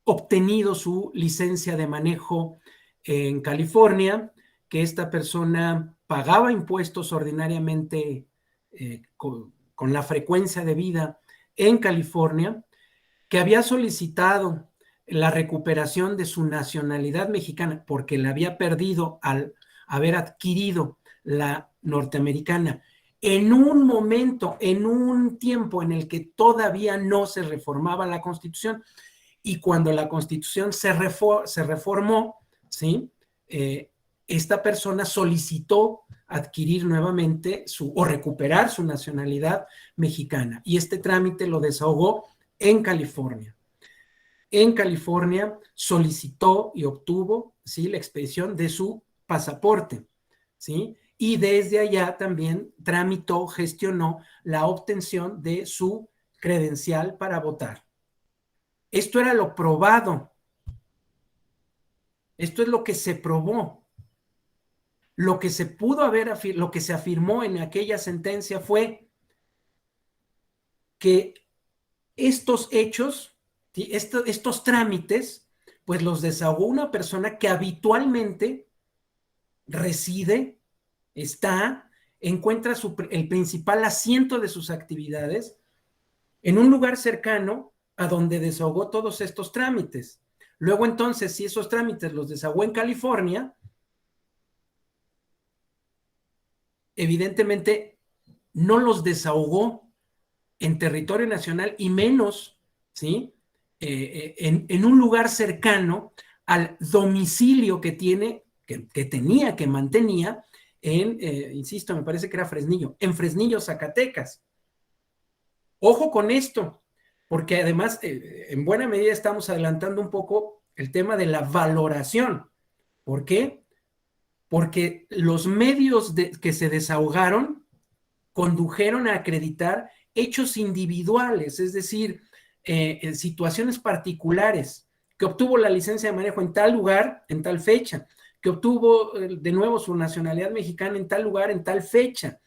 S1: obtenido su licencia de manejo en California, que esta persona pagaba impuestos ordinariamente con la frecuencia debida en California, que había solicitado la recuperación de su nacionalidad mexicana porque la había perdido al haber adquirido la norteamericana en un momento, en un tiempo en el que todavía no se reformaba la Constitución, y cuando la Constitución se reformó, ¿sí? Esta persona solicitó adquirir nuevamente o recuperar su nacionalidad mexicana, y este trámite lo desahogó en California. En California solicitó y obtuvo, ¿sí?, la expedición de su pasaporte, ¿sí? Y desde allá también tramitó, gestionó la obtención de su credencial para votar. Esto era lo probado. Esto es lo que se probó. Lo que se pudo haber, lo que se afirmó en aquella sentencia fue que estos hechos, ¿sí?, estos trámites, pues los desahogó una persona que habitualmente reside, encuentra el principal asiento de sus actividades en un lugar cercano a donde desahogó todos estos trámites. Luego, entonces, si esos trámites los desahogó en California, evidentemente no los desahogó en territorio nacional, y menos, ¿sí?, en un lugar cercano al domicilio que tenía, que mantenía insisto, me parece que era Fresnillo, en Fresnillo, Zacatecas. Ojo con esto, porque además, en buena medida estamos adelantando un poco el tema de la valoración. ¿Por qué? Porque los medios que se desahogaron condujeron a acreditar hechos individuales, es decir, en situaciones particulares, que obtuvo la licencia de manejo en tal lugar, en tal fecha, que obtuvo de nuevo su nacionalidad mexicana en tal lugar, en tal fecha,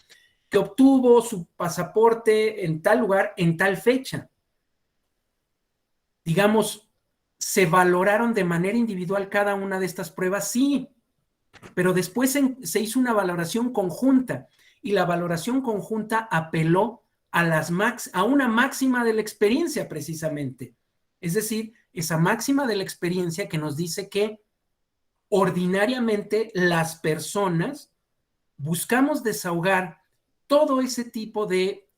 S1: que obtuvo su pasaporte en tal lugar, en tal fecha. Digamos, ¿se valoraron de manera individual cada una de estas pruebas? Sí, pero después se hizo una valoración conjunta, y la valoración conjunta apeló a una máxima de la experiencia, precisamente. Es decir, esa máxima de la experiencia que nos dice que ordinariamente las personas buscamos desahogar todo ese tipo de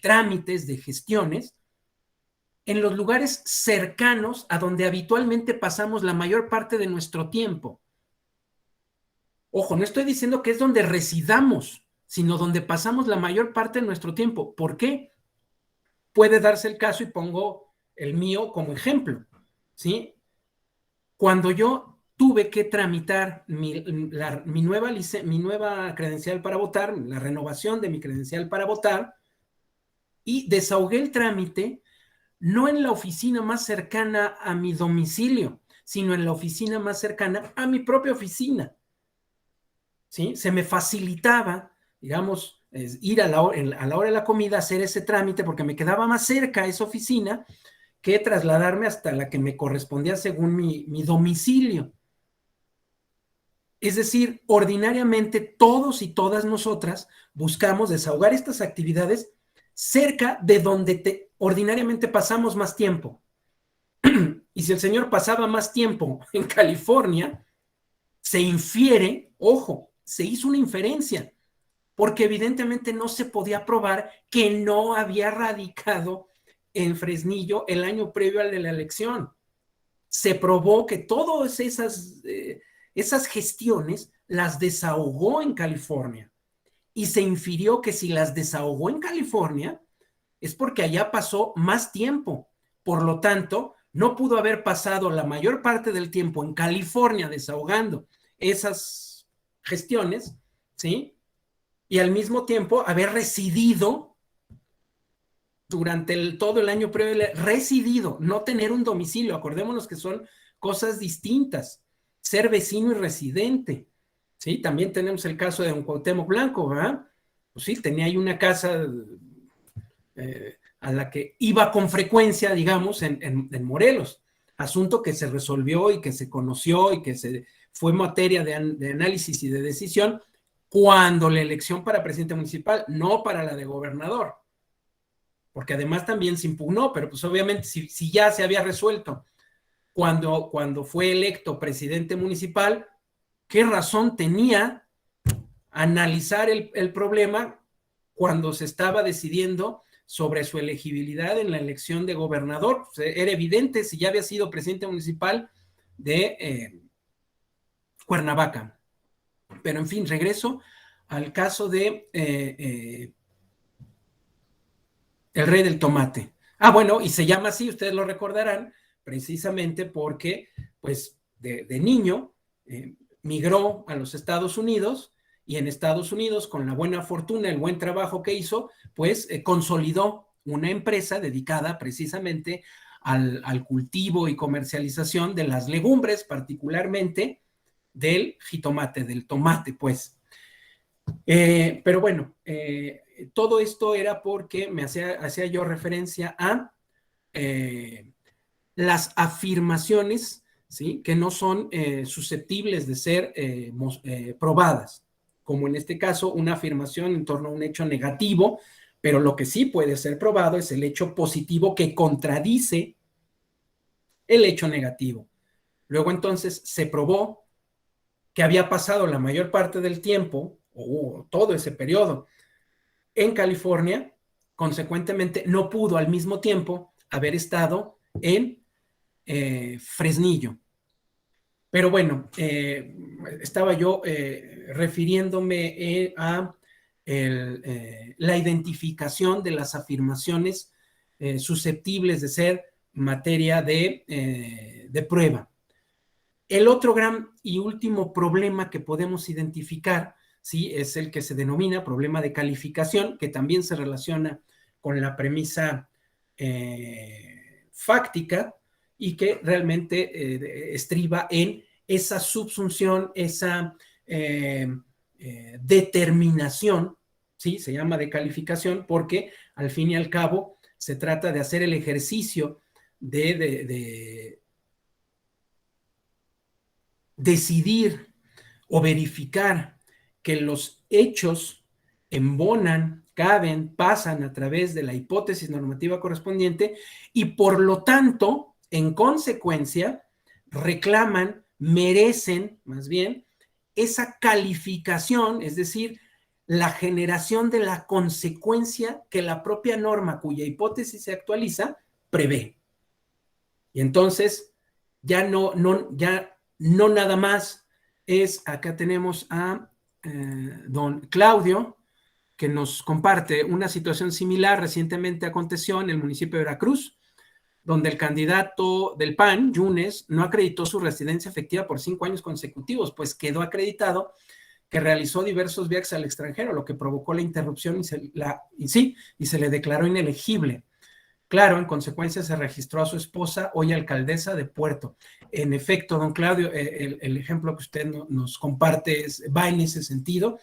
S1: trámites, de gestiones, en los lugares cercanos a donde habitualmente pasamos la mayor parte de nuestro tiempo. Ojo, no estoy diciendo que es donde residamos, sino donde pasamos la mayor parte de nuestro tiempo. ¿Por qué? Puede darse el caso, y pongo el mío como ejemplo, ¿sí? Cuando yo tuve que tramitar mi nueva credencial para votar, la renovación de mi credencial para votar, y desahogué el trámite, no en la oficina más cercana a mi domicilio, sino en la oficina más cercana a mi propia oficina, ¿sí? Se me facilitaba, digamos, ir a la hora de la comida a hacer ese trámite porque me quedaba más cerca esa oficina que trasladarme hasta la que me correspondía según mi domicilio. Es decir, ordinariamente todos y todas nosotras buscamos desahogar estas actividades cerca de donde ordinariamente pasamos más tiempo. Y si el señor pasaba más tiempo en California, se infiere, ojo, se hizo una inferencia, porque evidentemente no se podía probar que no había radicado en Fresnillo el año previo al de la elección. Se probó que todas esas gestiones las desahogó en California, y se infirió que si las desahogó en California es porque allá pasó más tiempo. Por lo tanto, no pudo haber pasado la mayor parte del tiempo en California desahogando esas gestiones, ¿sí? Y al mismo tiempo haber residido durante todo el año previo, residido, no tener un domicilio. Acordémonos que son cosas distintas, ser vecino y residente, ¿sí? También tenemos el caso de don Cuauhtémoc Blanco, ¿verdad? Pues sí, tenía ahí una casa a la que iba con frecuencia, digamos, en Morelos, asunto que se resolvió y que se conoció y que fue materia de análisis y de decisión cuando la elección para presidente municipal, no para la de gobernador, porque además también se impugnó, pero pues obviamente si ya se había resuelto cuando fue electo presidente municipal, ¿qué razón tenía analizar el problema cuando se estaba decidiendo sobre su elegibilidad en la elección de gobernador? O sea, era evidente si ya había sido presidente municipal de Cuernavaca. Pero en fin, regreso al caso de el rey del tomate. Ah, bueno, y se llama así, ustedes lo recordarán, precisamente porque, pues, de niño migró a los Estados Unidos, y en Estados Unidos, con la buena fortuna, el buen trabajo que hizo, pues consolidó una empresa dedicada precisamente al cultivo y comercialización de las legumbres, particularmente del jitomate, del tomate, pues. Pero bueno, todo esto era porque me hacía yo referencia a las afirmaciones, ¿sí?, que no son susceptibles de ser probadas, como en este caso una afirmación en torno a un hecho negativo, pero lo que sí puede ser probado es el hecho positivo que contradice el hecho negativo. Luego entonces se probó que había pasado la mayor parte del tiempo, o todo ese periodo, en California, consecuentemente no pudo al mismo tiempo haber estado en Fresnillo. Pero bueno, estaba yo refiriéndome a la identificación de las afirmaciones susceptibles de ser materia de prueba. El otro gran y último problema que podemos identificar, ¿sí?, es el que se denomina problema de calificación, que también se relaciona con la premisa fáctica, y que realmente estriba en esa subsunción, esa determinación, ¿sí? Se llama de calificación porque al fin y al cabo se trata de hacer el ejercicio de decidir o verificar que los hechos embonan, caben, pasan a través de la hipótesis normativa correspondiente, y por lo tanto, en consecuencia, reclaman, merecen más bien esa calificación, es decir, la generación de la consecuencia que la propia norma cuya hipótesis se actualiza prevé. Y entonces ya no nada más es, acá tenemos a don Claudio, que nos comparte una situación similar recientemente aconteció en el municipio de Veracruz, donde el candidato del PAN, Yunes, no acreditó su residencia efectiva por 5 años consecutivos, pues quedó acreditado que realizó diversos viajes al extranjero, lo que provocó la interrupción y se le declaró inelegible. Claro, en consecuencia se registró a su esposa, hoy alcaldesa de Puerto. En efecto, don Claudio, el ejemplo que usted nos comparte va en ese sentido.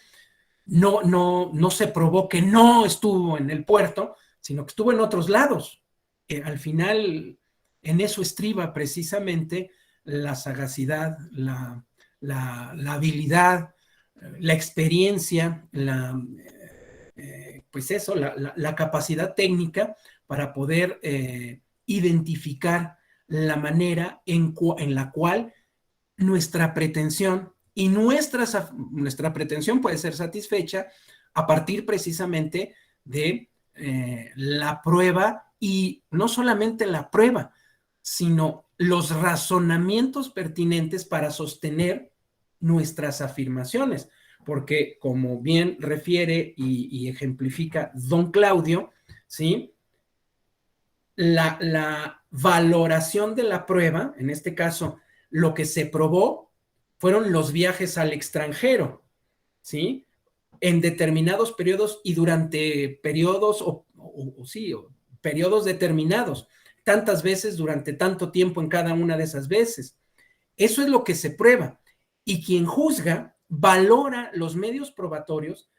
S1: No se probó que no estuvo en el puerto, sino que estuvo en otros lados. Al final, en eso estriba precisamente la sagacidad, la habilidad, la experiencia, pues eso, la capacidad técnica para poder identificar la manera en la cual nuestra pretensión y nuestra pretensión puede ser satisfecha a partir precisamente de la prueba, y no solamente la prueba, sino los razonamientos pertinentes para sostener nuestras afirmaciones, porque como bien refiere y ejemplifica don Claudio, ¿sí? La valoración de la prueba, en este caso, lo que se probó fueron los viajes al extranjero, ¿sí? En determinados periodos y durante periodos, periodos determinados, tantas veces durante tanto tiempo en cada una de esas veces. Eso es lo que se prueba. Y quien juzga valora los medios probatorios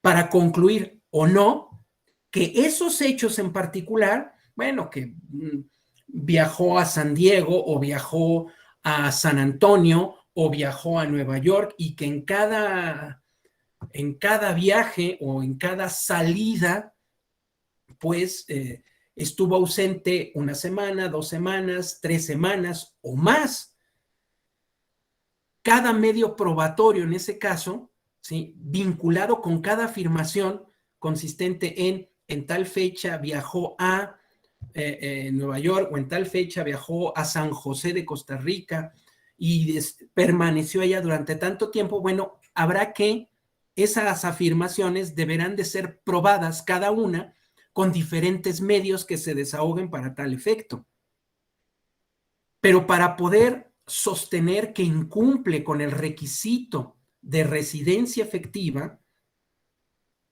S1: para concluir o no que esos hechos en particular, bueno, que viajó a San Diego o viajó a San Antonio o viajó a Nueva York, y que en cada viaje o en cada salida, pues estuvo ausente 1 semana, 2 semanas, 3 semanas o más. Cada medio probatorio en ese caso, ¿sí?, vinculado con cada afirmación consistente en tal fecha viajó a Nueva York, o en tal fecha viajó a San José de Costa Rica y permaneció allá durante tanto tiempo. Bueno, habrá que esas afirmaciones deberán de ser probadas cada una con diferentes medios que se desahoguen para tal efecto. Pero para poder sostener que incumple con el requisito de residencia efectiva,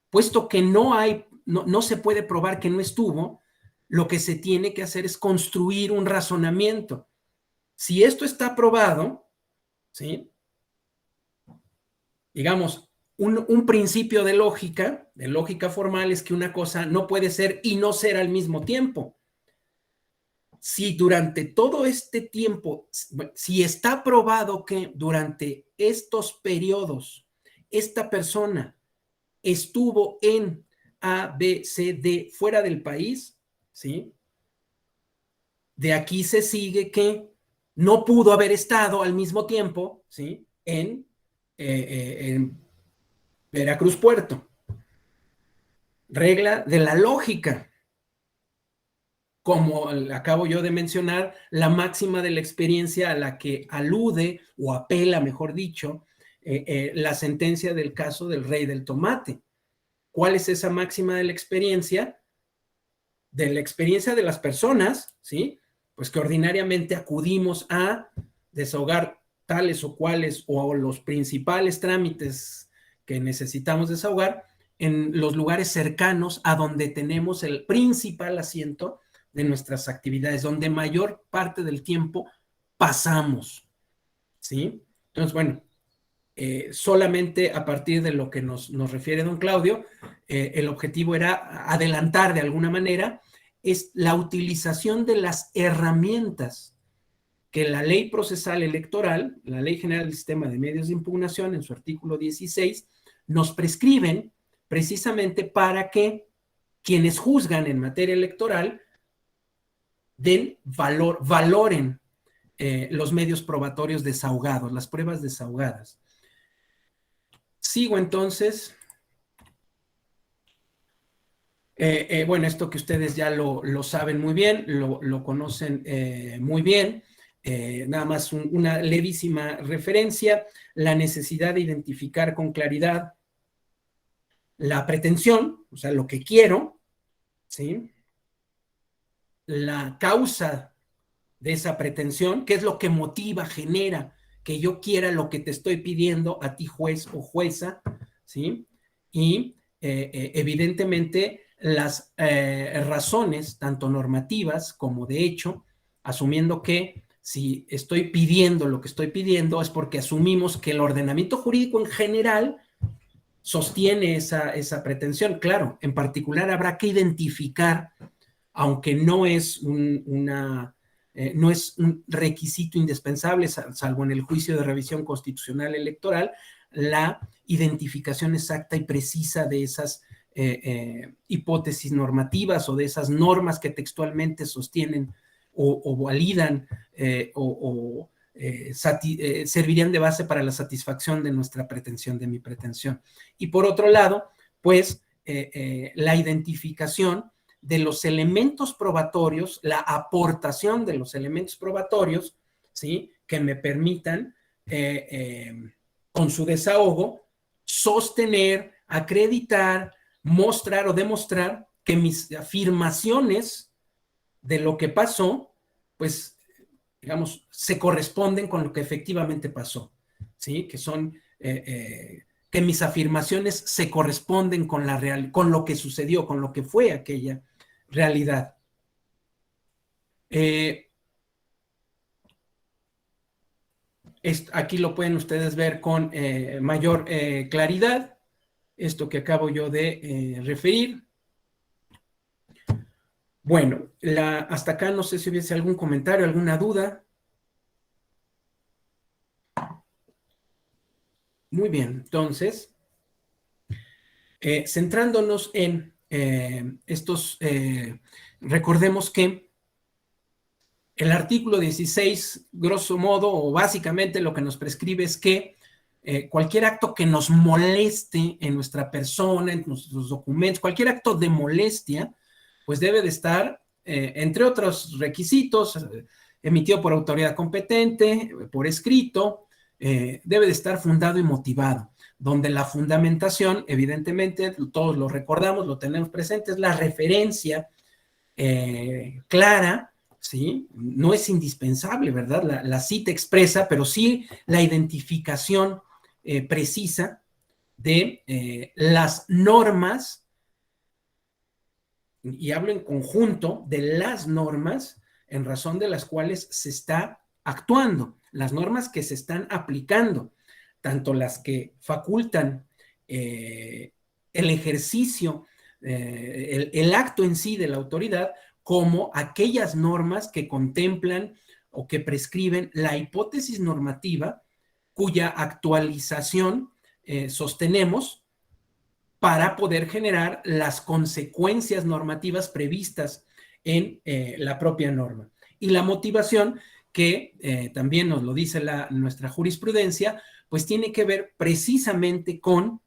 S1: puesto que no se puede probar que no estuvo, lo que se tiene que hacer es construir un razonamiento. Si esto está probado, ¿sí?, digamos, un principio de lógica formal es que una cosa no puede ser y no ser al mismo tiempo. Si durante todo este tiempo, si está probado que durante estos periodos esta persona estuvo en A, B, C, D fuera del país, ¿sí?, de aquí se sigue que no pudo haber estado al mismo tiempo, ¿sí?, en Veracruz Puerto. Regla de la lógica. Como acabo yo de mencionar, la máxima de la experiencia a la que alude o apela, mejor dicho, la sentencia del caso del Rey del Tomate. ¿Cuál es esa máxima de la experiencia? De la experiencia de las personas, ¿sí?, pues que ordinariamente acudimos a desahogar tales o cuales o los principales trámites que necesitamos desahogar en los lugares cercanos a donde tenemos el principal asiento de nuestras actividades, donde mayor parte del tiempo pasamos, ¿sí? Entonces, bueno, solamente a partir de lo que nos refiere don Claudio, el objetivo era adelantar de alguna manera es la utilización de las herramientas que la Ley Procesal Electoral, la Ley General del Sistema de Medios de Impugnación, en su artículo 16, nos prescriben precisamente para que quienes juzgan en materia electoral valoren los medios probatorios desahogados, las pruebas desahogadas. Sigo entonces. Bueno, esto que ustedes ya lo saben muy bien, lo conocen muy bien. Nada más una levísima referencia: la necesidad de identificar con claridad la pretensión, o sea, lo que quiero, ¿sí? La causa de esa pretensión, qué es lo que motiva, genera que yo quiera lo que te estoy pidiendo a ti, juez o jueza, ¿sí? Y evidentemente las razones, tanto normativas como de hecho, asumiendo que si estoy pidiendo lo que estoy pidiendo es porque asumimos que el ordenamiento jurídico en general sostiene esa pretensión. Claro, en particular habrá que identificar, aunque no es no es un requisito indispensable, salvo en el juicio de revisión constitucional electoral, la identificación exacta y precisa de esas hipótesis normativas o de esas normas que textualmente sostienen o validan servirían de base para la satisfacción de nuestra pretensión, de mi pretensión. Y por otro lado, pues la identificación de los elementos probatorios, la aportación de los elementos probatorios, ¿sí? Que me permitan, con su desahogo, sostener, acreditar, mostrar o demostrar que mis afirmaciones de lo que pasó, pues, digamos, se corresponden con lo que efectivamente pasó, ¿sí? Que son, que mis afirmaciones se corresponden con con lo que sucedió, con lo que fue aquella realidad. Aquí lo pueden ustedes ver con mayor claridad, esto que acabo yo de referir. Bueno, hasta acá no sé si hubiese algún comentario, alguna duda. Muy bien, entonces, centrándonos en recordemos que el artículo 16, grosso modo, o básicamente lo que nos prescribe es que cualquier acto que nos moleste en nuestra persona, en nuestros documentos, cualquier acto de molestia, pues debe de estar, entre otros requisitos, emitido por autoridad competente, por escrito, debe de estar fundado y motivado, donde la fundamentación, evidentemente, todos lo recordamos, lo tenemos presente, es la referencia clara, ¿sí? No es indispensable, ¿verdad? La cita expresa, pero sí la identificación precisa de las normas, y hablo en conjunto de las normas en razón de las cuales se está actuando, las normas que se están aplicando, tanto las que facultan el ejercicio, el acto en sí de la autoridad, como aquellas normas que contemplan o que prescriben la hipótesis normativa cuya actualización sostenemos para poder generar las consecuencias normativas previstas en la propia norma. Y la motivación, que también nos lo dice nuestra jurisprudencia, pues tiene que ver precisamente con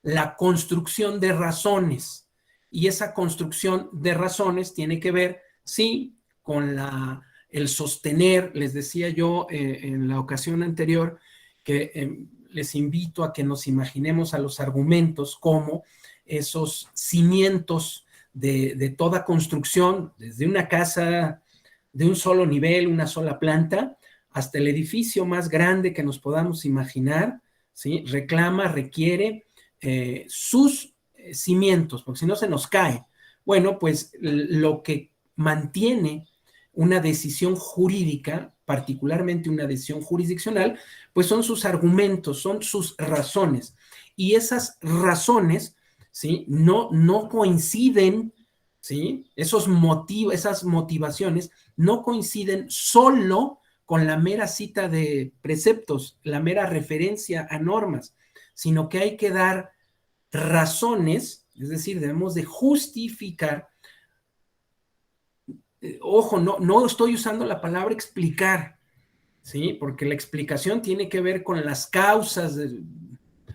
S1: la construcción de razones. Y esa construcción de razones tiene que ver, sí, con el sostener, les decía yo en la ocasión anterior, que les invito a que nos imaginemos a los argumentos como esos cimientos de toda construcción, desde una casa de un solo nivel, una sola planta, hasta el edificio más grande que nos podamos imaginar, ¿sí? Reclama, requiere sus cimientos, porque si no se nos cae. Bueno, pues lo que mantiene una decisión jurídica, particularmente una decisión jurisdiccional, pues son sus argumentos, son sus razones. Y esas razones, ¿sí? No coinciden, ¿sí? Esas motivaciones no coinciden solo con la mera cita de preceptos, la mera referencia a normas, sino que hay que dar razones, es decir, debemos de justificar. Ojo, no estoy usando la palabra explicar, ¿sí? Porque la explicación tiene que ver con las causas,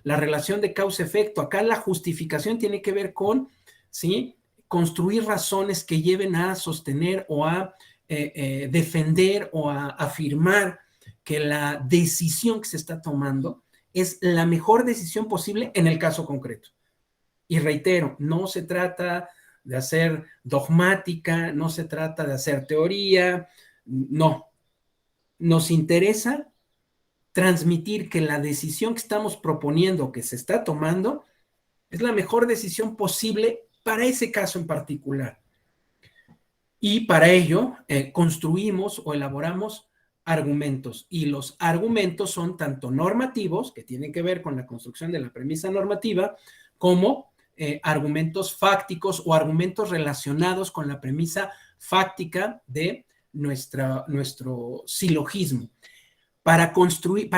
S1: la relación de causa-efecto. Acá la justificación tiene que ver con, ¿sí? Construir razones que lleven a sostener o a defender o a afirmar que la decisión que se está tomando es la mejor decisión posible en el caso concreto. Y reitero, no se trata de hacer dogmática, no se trata de hacer teoría, no. Nos interesa transmitir que la decisión que estamos proponiendo, que se está tomando, es la mejor decisión posible para ese caso en particular. Y para ello construimos o elaboramos argumentos. Y los argumentos son tanto normativos, que tienen que ver con la construcción de la premisa normativa, como argumentos fácticos o argumentos relacionados con la premisa fáctica de nuestro silogismo. Para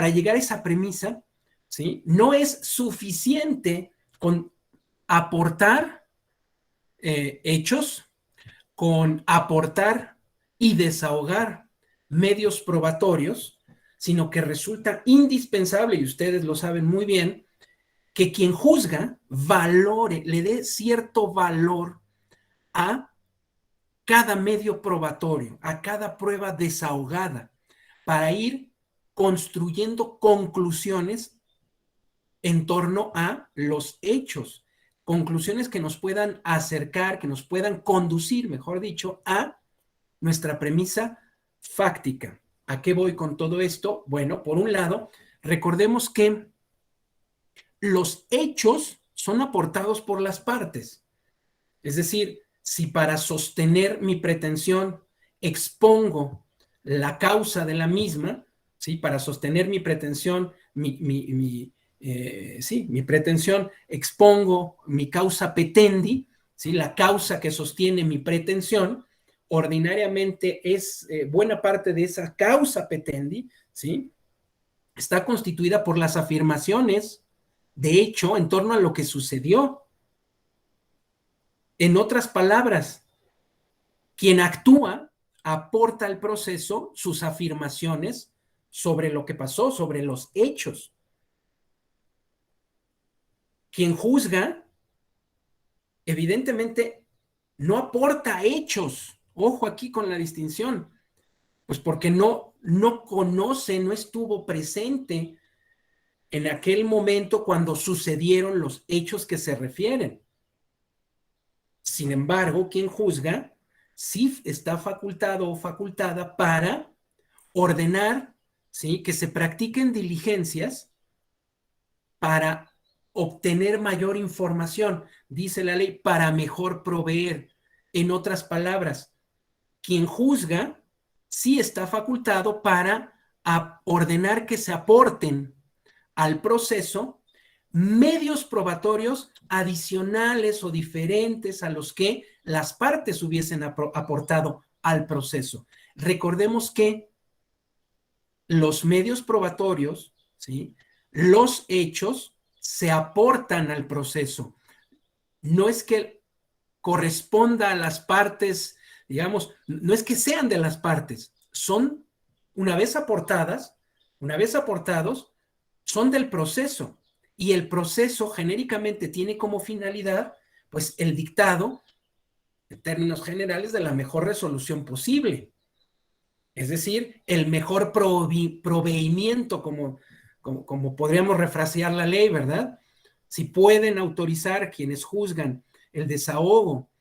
S1: llegar a esa premisa, ¿sí? No es suficiente con aportar hechos, con aportar y desahogar medios probatorios, sino que resulta indispensable, y ustedes lo saben muy bien, que quien juzga valore, le dé cierto valor a cada medio probatorio, a cada prueba desahogada, para ir construyendo conclusiones en torno a los hechos, conclusiones que nos puedan acercar, que nos puedan conducir, mejor dicho, a nuestra premisa fáctica. ¿A qué voy con todo esto? Bueno, por un lado, recordemos que los hechos son aportados por las partes. Es decir, si para sostener mi pretensión expongo la causa de la misma, ¿sí? Para sostener mi pretensión, mi pretensión, expongo mi causa petendi, ¿sí? La causa que sostiene mi pretensión, ordinariamente es buena parte de esa causa petendi, ¿sí? Está constituida por las afirmaciones de hecho en torno a lo que sucedió. En otras palabras, quien actúa aporta al proceso sus afirmaciones sobre lo que pasó, sobre los hechos. Quien juzga, evidentemente, no aporta hechos. Ojo aquí con la distinción, pues porque no conoce, no estuvo presente en aquel momento cuando sucedieron los hechos que se refieren. Sin embargo, quien juzga sí está facultado o facultada para ordenar, ¿sí? Que se practiquen diligencias para obtener mayor información, dice la ley, para mejor proveer. En otras palabras, quien juzga sí está facultado para ordenar que se aporten al proceso medios probatorios adicionales o diferentes a los que las partes hubiesen aportado al proceso. Recordemos que los medios probatorios, ¿sí? Los hechos se aportan al proceso. No es que corresponda a las partes, digamos, no es que sean de las partes, son, una vez aportados, son del proceso. Y el proceso genéricamente tiene como finalidad, pues, el dictado, en términos generales, de la mejor resolución posible. Es decir, el mejor proveimiento, como podríamos refrasear la ley, ¿verdad? Si pueden autorizar quienes juzgan el desahogo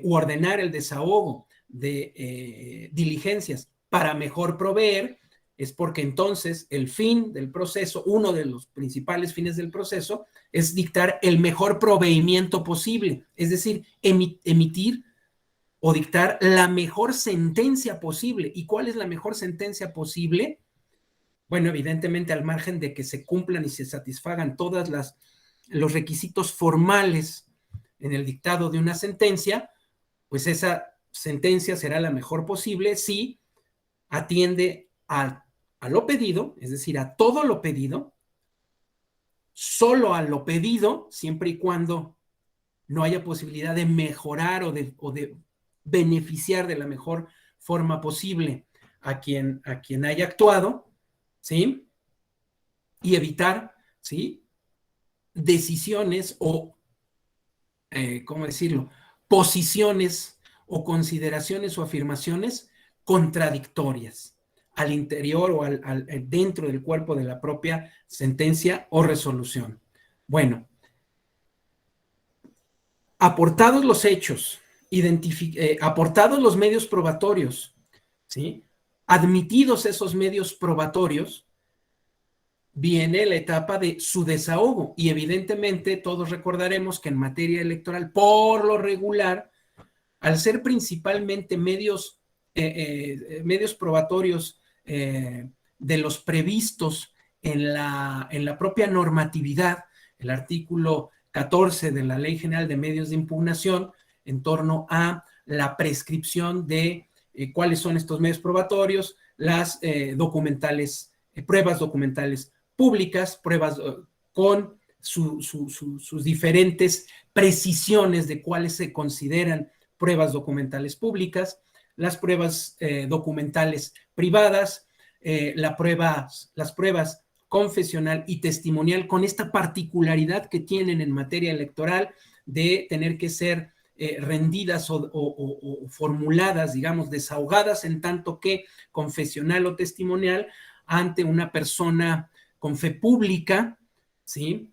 S1: u ordenar el desahogo de diligencias para mejor proveer, es porque entonces el fin del proceso, uno de los principales fines del proceso, es dictar el mejor proveimiento posible, es decir, emitir o dictar la mejor sentencia posible. ¿Y cuál es la mejor sentencia posible? Bueno, evidentemente al margen de que se cumplan y se satisfagan todos los requisitos formales en el dictado de una sentencia, pues esa sentencia será la mejor posible si atiende a lo pedido, es decir, a todo lo pedido, solo a lo pedido, siempre y cuando no haya posibilidad de mejorar o de beneficiar de la mejor forma posible a quien haya actuado, ¿sí? Y evitar, ¿sí? Decisiones o, ¿cómo decirlo? Posiciones o consideraciones o afirmaciones contradictorias. al interior o dentro del cuerpo de la propia sentencia o resolución. Bueno, aportados los hechos, aportados los medios probatorios, ¿sí? Admitidos esos medios probatorios, viene la etapa de su desahogo y evidentemente todos recordaremos que en materia electoral, por lo regular, al ser principalmente medios probatorios de los previstos en la propia normatividad, el artículo 14 de la Ley General de Medios de Impugnación, en torno a la prescripción de cuáles son estos medios probatorios, las pruebas documentales públicas, pruebas con sus diferentes precisiones de cuáles se consideran pruebas documentales públicas, las pruebas documentales privadas, las pruebas confesional y testimonial, con esta particularidad que tienen en materia electoral de tener que ser rendidas o formuladas, digamos, desahogadas en tanto que confesional o testimonial ante una persona con fe pública, ¿sí?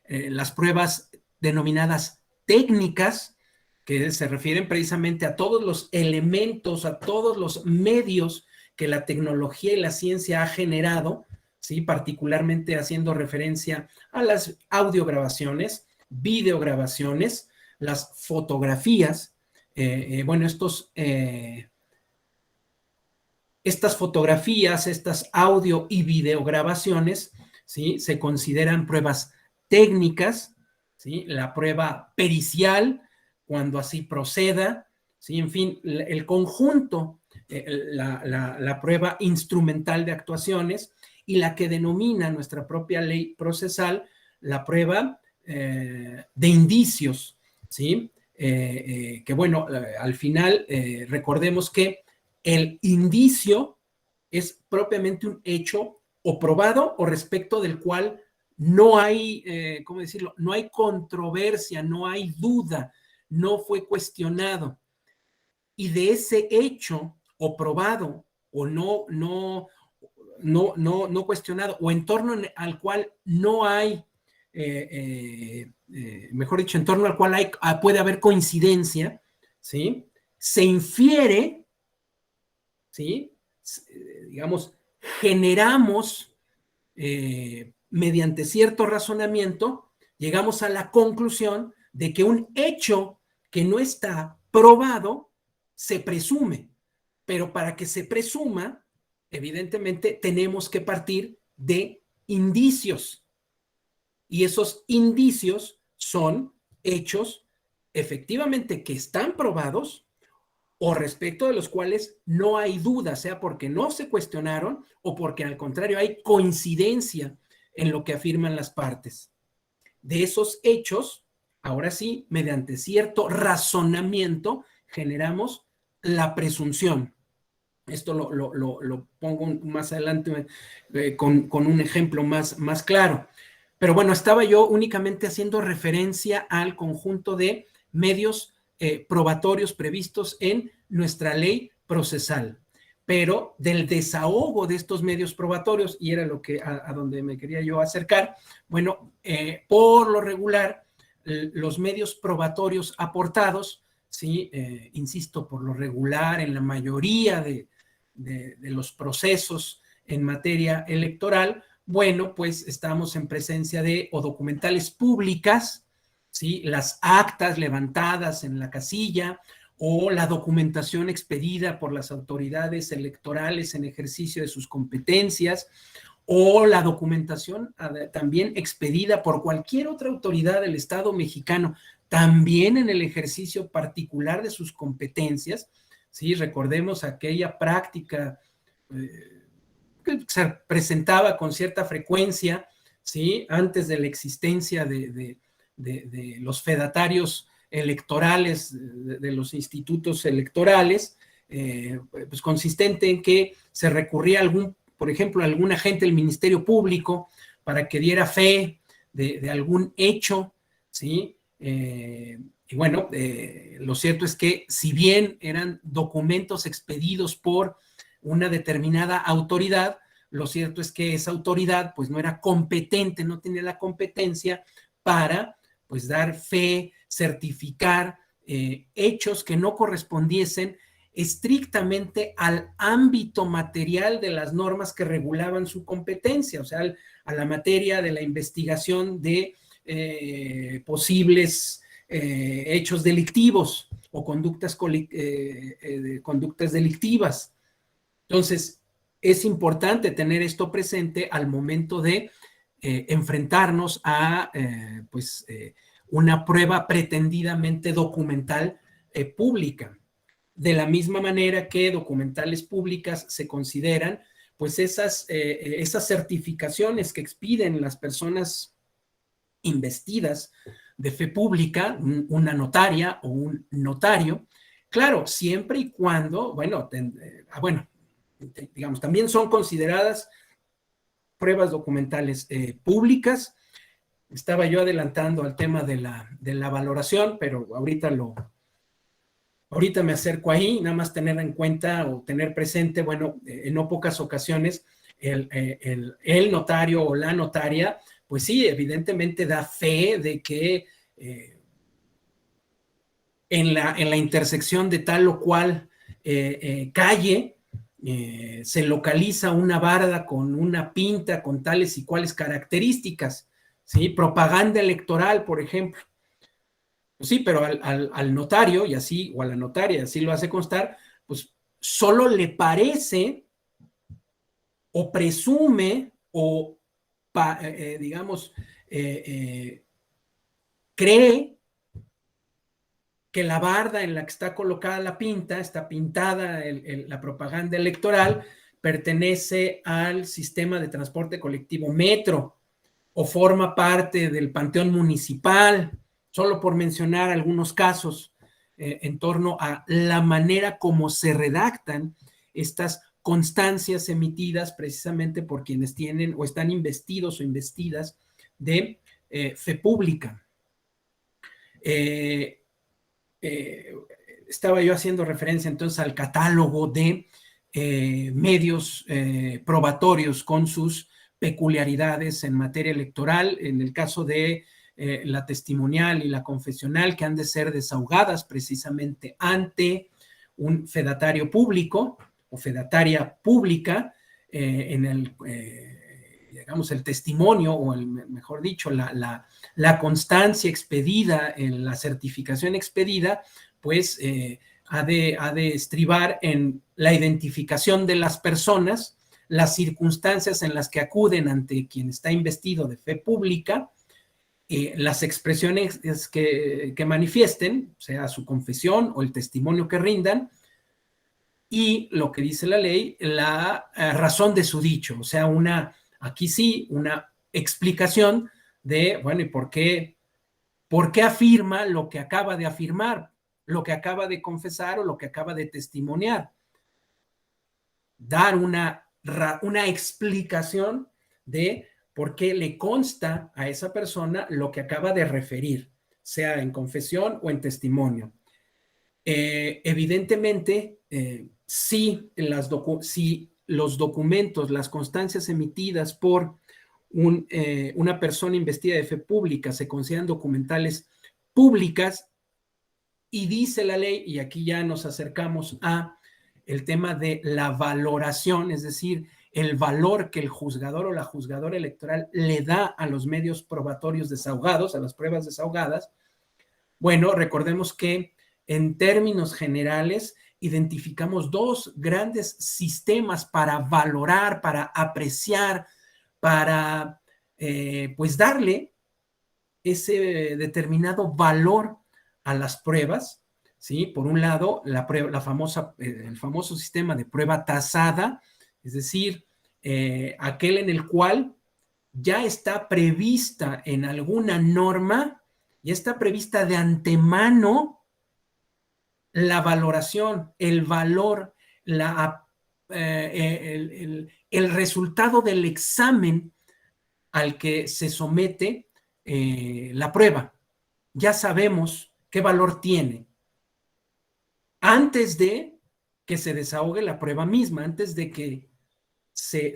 S1: Las pruebas denominadas técnicas, que se refieren precisamente a todos los elementos, a todos los medios que la tecnología y la ciencia ha generado, ¿sí? Particularmente haciendo referencia a las audiograbaciones, videograbaciones, las fotografías. Bueno, estas fotografías, estas audio y videograbaciones, ¿sí? Se consideran pruebas técnicas, ¿sí? La prueba pericial, cuando así proceda, ¿sí? En fin, el conjunto, la prueba instrumental de actuaciones y la que denomina nuestra propia ley procesal la prueba de indicios, ¿sí? Que bueno, al final recordemos que el indicio es propiamente un hecho o probado o respecto del cual no hay, ¿cómo decirlo? No hay controversia, no hay duda, no fue cuestionado. Y de ese hecho o probado o no cuestionado o en torno al cual no hay, mejor dicho, en torno al cual puede haber coincidencia, ¿sí? Se infiere, ¿sí? Digamos, generamos mediante cierto razonamiento, llegamos a la conclusión de que un hecho que no está probado se presume, pero para que se presuma, evidentemente tenemos que partir de indicios y esos indicios son hechos efectivamente que están probados o respecto de los cuales no hay duda, sea porque no se cuestionaron o porque al contrario hay coincidencia en lo que afirman las partes. De esos hechos, ahora sí, mediante cierto razonamiento, generamos la presunción. Esto lo pongo más adelante con un ejemplo más claro. Pero bueno, estaba yo únicamente haciendo referencia al conjunto de medios probatorios previstos en nuestra ley procesal. Pero del desahogo de estos medios probatorios, y era lo que a donde me quería yo acercar, bueno, por lo regular, los medios probatorios aportados, sí, insisto, por lo regular, en la mayoría de los procesos en materia electoral, bueno, pues estamos en presencia de o documentales públicas, ¿sí? Las actas levantadas en la casilla o la documentación expedida por las autoridades electorales en ejercicio de sus competencias o la documentación también expedida por cualquier otra autoridad del Estado mexicano, también en el ejercicio particular de sus competencias. Sí, recordemos aquella práctica que se presentaba con cierta frecuencia, ¿sí? Antes de la existencia de los fedatarios electorales, de los institutos electorales, pues consistente en que se recurría a por ejemplo, a algún agente del Ministerio Público para que diera fe de algún hecho, ¿sí? Y bueno, lo cierto es que si bien eran documentos expedidos por una determinada autoridad. Lo cierto es que esa autoridad pues no era competente, no tenía la competencia para pues dar fe, certificar hechos que no correspondiesen estrictamente al ámbito material de las normas que regulaban su competencia, o sea, a la materia de la investigación de posibles hechos delictivos o conductas delictivas. Entonces, es importante tener esto presente al momento de enfrentarnos a una prueba pretendidamente documental pública. De la misma manera que documentales públicas se consideran pues esas certificaciones que expiden las personas investidas de fe pública, una notaria o un notario, claro, siempre y cuando, digamos, también son consideradas pruebas documentales públicas. Estaba yo adelantando al tema de la valoración, pero ahorita me acerco ahí, nada más tener en cuenta o tener presente, en no pocas ocasiones, el notario o la notaria, pues sí, evidentemente da fe de que en la intersección de tal o cual calle se localiza una barda con una pinta con tales y cuales características, ¿sí? Propaganda electoral, por ejemplo. Pues sí, pero al notario y así, o a la notaria, así lo hace constar, pues solo le parece o presume o, digamos, cree que la barda en la que está colocada la pinta, está pintada la propaganda electoral, pertenece al sistema de transporte colectivo Metro o forma parte del panteón municipal, solo por mencionar algunos casos en torno a la manera como se redactan estas constancias emitidas precisamente por quienes tienen o están investidos o investidas de fe pública. Estaba yo haciendo referencia entonces al catálogo de medios probatorios con sus peculiaridades en materia electoral, en el caso de la testimonial y la confesional, que han de ser desahogadas precisamente ante un fedatario público o fedataria pública, digamos, el testimonio, o mejor dicho, la constancia expedida, en la certificación expedida, pues ha de estribar en la identificación de las personas, las circunstancias en las que acuden ante quien está investido de fe pública, las expresiones que manifiesten, sea su confesión o el testimonio que rindan, y lo que dice la ley, la razón de su dicho, o sea, aquí sí, una explicación de, ¿y por qué afirma lo que acaba de afirmar, lo que acaba de confesar o lo que acaba de testimoniar? Dar una explicación de por qué le consta a esa persona lo que acaba de referir, sea en confesión o en testimonio. Evidentemente, si los documentos, las constancias emitidas por una persona investida de fe pública se consideran documentales públicas, y dice la ley, y aquí ya nos acercamos a el tema de la valoración, es decir, el valor que el juzgador o la juzgadora electoral le da a los medios probatorios desahogados, a las pruebas desahogadas. Recordemos que en términos generales identificamos dos grandes sistemas para valorar, para apreciar, para pues darle ese determinado valor a las pruebas, ¿sí? Por un lado, el famoso sistema de prueba tasada, es decir, aquel en el cual ya está prevista en alguna norma, ya está prevista de antemano la valoración, el valor, el resultado del examen al que se somete la prueba. Ya sabemos qué valor tiene antes de que se desahogue la prueba misma, antes de que se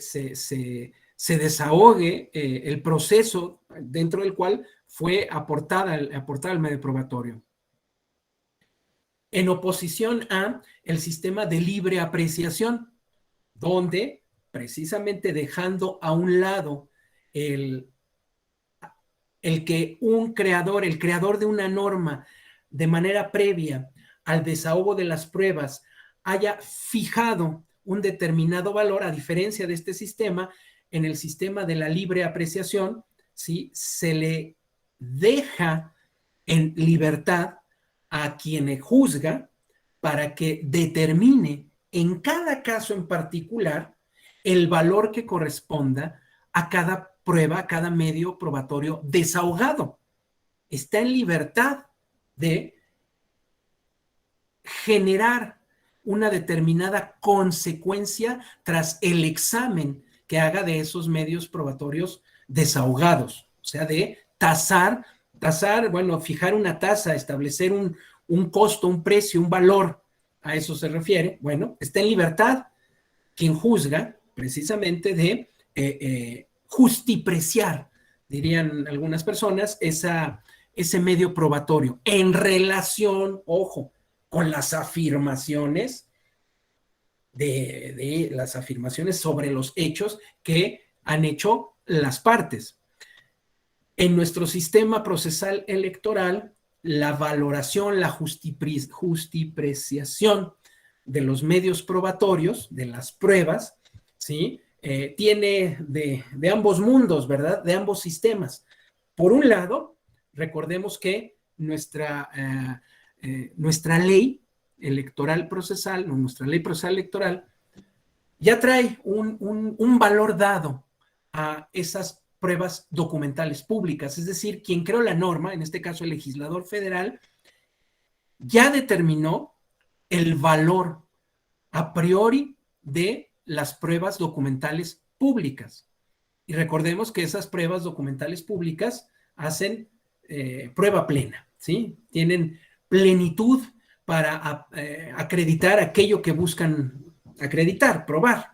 S1: desahogue el proceso dentro del cual fue aportada al medio probatorio. En oposición a el sistema de libre apreciación, donde precisamente dejando a un lado el que un creador, el creador de una norma, de manera previa al desahogo de las pruebas, haya fijado un determinado valor, a diferencia de este sistema, en el sistema de la libre apreciación, ¿sí? Se le deja en libertad a quien juzga para que determine en cada caso en particular el valor que corresponda a cada prueba, a cada medio probatorio desahogado. Está en libertad de generar una determinada consecuencia tras el examen que haga de esos medios probatorios desahogados, o sea, de tasar, bueno, fijar una tasa, establecer un costo, un precio, un valor, a eso se refiere. Bueno, está en libertad quien juzga precisamente de justipreciar, dirían algunas personas, ese medio probatorio en relación, ojo, con las afirmaciones de las afirmaciones sobre los hechos que han hecho las partes. En nuestro sistema procesal electoral, la valoración, la justipreciación de los medios probatorios, de las pruebas, ¿sí? Tiene de ambos mundos, ¿verdad? De ambos sistemas. Por un lado, recordemos que nuestra ley electoral procesal, nuestra ley procesal electoral, ya trae un valor dado a esas pruebas documentales públicas, es decir, quien creó la norma, en este caso el legislador federal, ya determinó el valor a priori de las pruebas documentales públicas. Y recordemos que esas pruebas documentales públicas hacen prueba plena, ¿sí? Tienen plenitud para acreditar aquello que buscan acreditar, probar.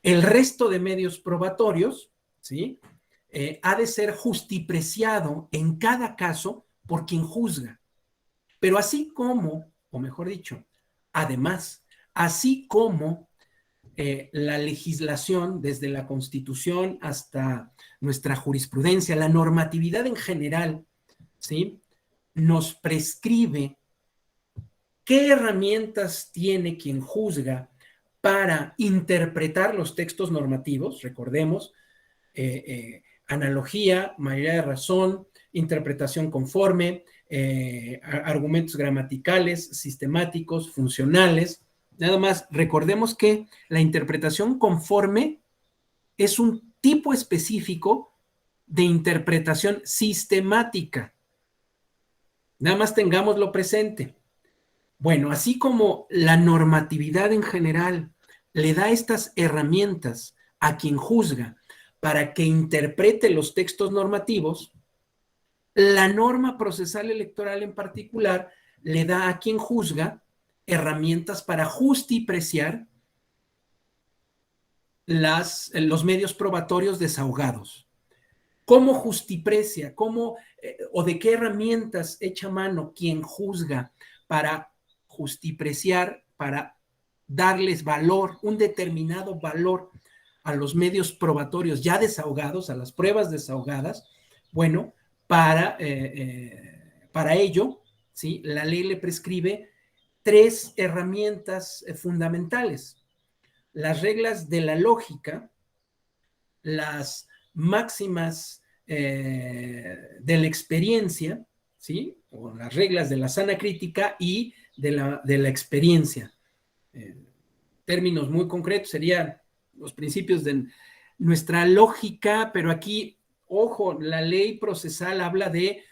S1: El resto de medios probatorios, ¿sí? Ha de ser justipreciado en cada caso por quien juzga. Pero así como, o mejor dicho, además, así como la legislación, desde la Constitución hasta nuestra jurisprudencia, la normatividad en general, ¿sí? Nos prescribe qué herramientas tiene quien juzga para interpretar los textos normativos. Recordemos, analogía, mayoría de razón, interpretación conforme, argumentos gramaticales, sistemáticos, funcionales. Nada más, recordemos que la interpretación conforme es un tipo específico de interpretación sistemática. Nada más tengámoslo presente. Bueno, así como la normatividad en general le da estas herramientas a quien juzga para que interprete los textos normativos, la norma procesal electoral en particular le da a quien juzga herramientas para justipreciar los medios probatorios desahogados. ¿Cómo justiprecia? ¿Cómo o de qué herramientas echa mano quien juzga para justipreciar, para darles valor, un determinado valor a los medios probatorios ya desahogados, a las pruebas desahogadas? Bueno, para ello, ¿sí? La ley le prescribe 3 herramientas fundamentales: las reglas de la lógica, las máximas de la experiencia, ¿sí? O las reglas de la sana crítica y de la experiencia. Términos muy concretos serían los principios de nuestra lógica, pero aquí, ojo, la ley procesal habla de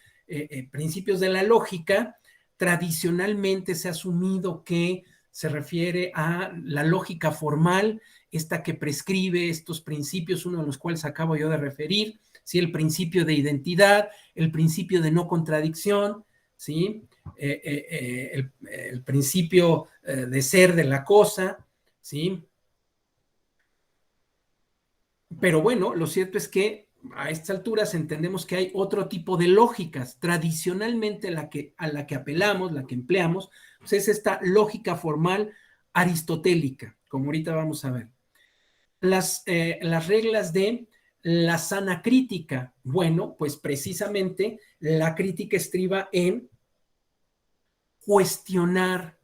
S1: principios de la lógica. Tradicionalmente se ha asumido que se refiere a la lógica formal, esta que prescribe estos principios, uno de los cuales acabo yo de referir, ¿sí? El principio de identidad, el principio de no contradicción, ¿sí? el principio de ser de la cosa, ¿sí? Pero bueno, lo cierto es que a estas alturas entendemos que hay otro tipo de lógicas. Tradicionalmente a la que apelamos, la que empleamos, pues es esta lógica formal aristotélica, como ahorita vamos a ver. Las reglas de la sana crítica. Bueno, pues precisamente la crítica estriba en cuestionar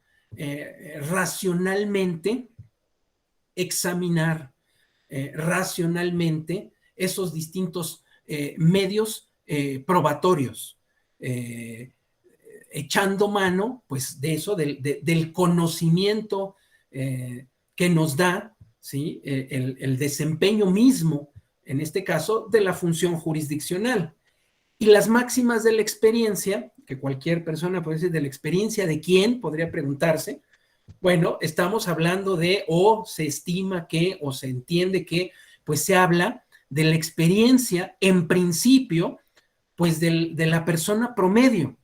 S1: racionalmente, examinar racionalmente esos distintos medios probatorios, echando mano pues de eso, del conocimiento que nos da, ¿sí? El desempeño mismo, en este caso, de la función jurisdiccional. Y las máximas de la experiencia, que cualquier persona puede decir, de la experiencia de quién, podría preguntarse. Bueno, estamos hablando de, o se estima que, o se entiende que, pues se habla de la experiencia, en principio, pues de la persona promedio,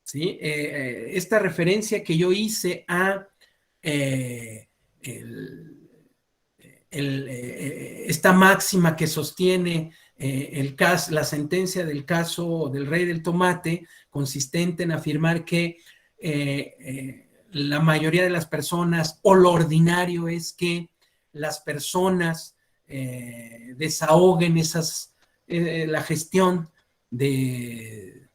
S1: ¿sí? Esta referencia que yo hice a el, esta máxima que sostiene la sentencia del caso del Rey del Tomate, consistente en afirmar que la mayoría de las personas, o lo ordinario es que las personas desahoguen la gestión de,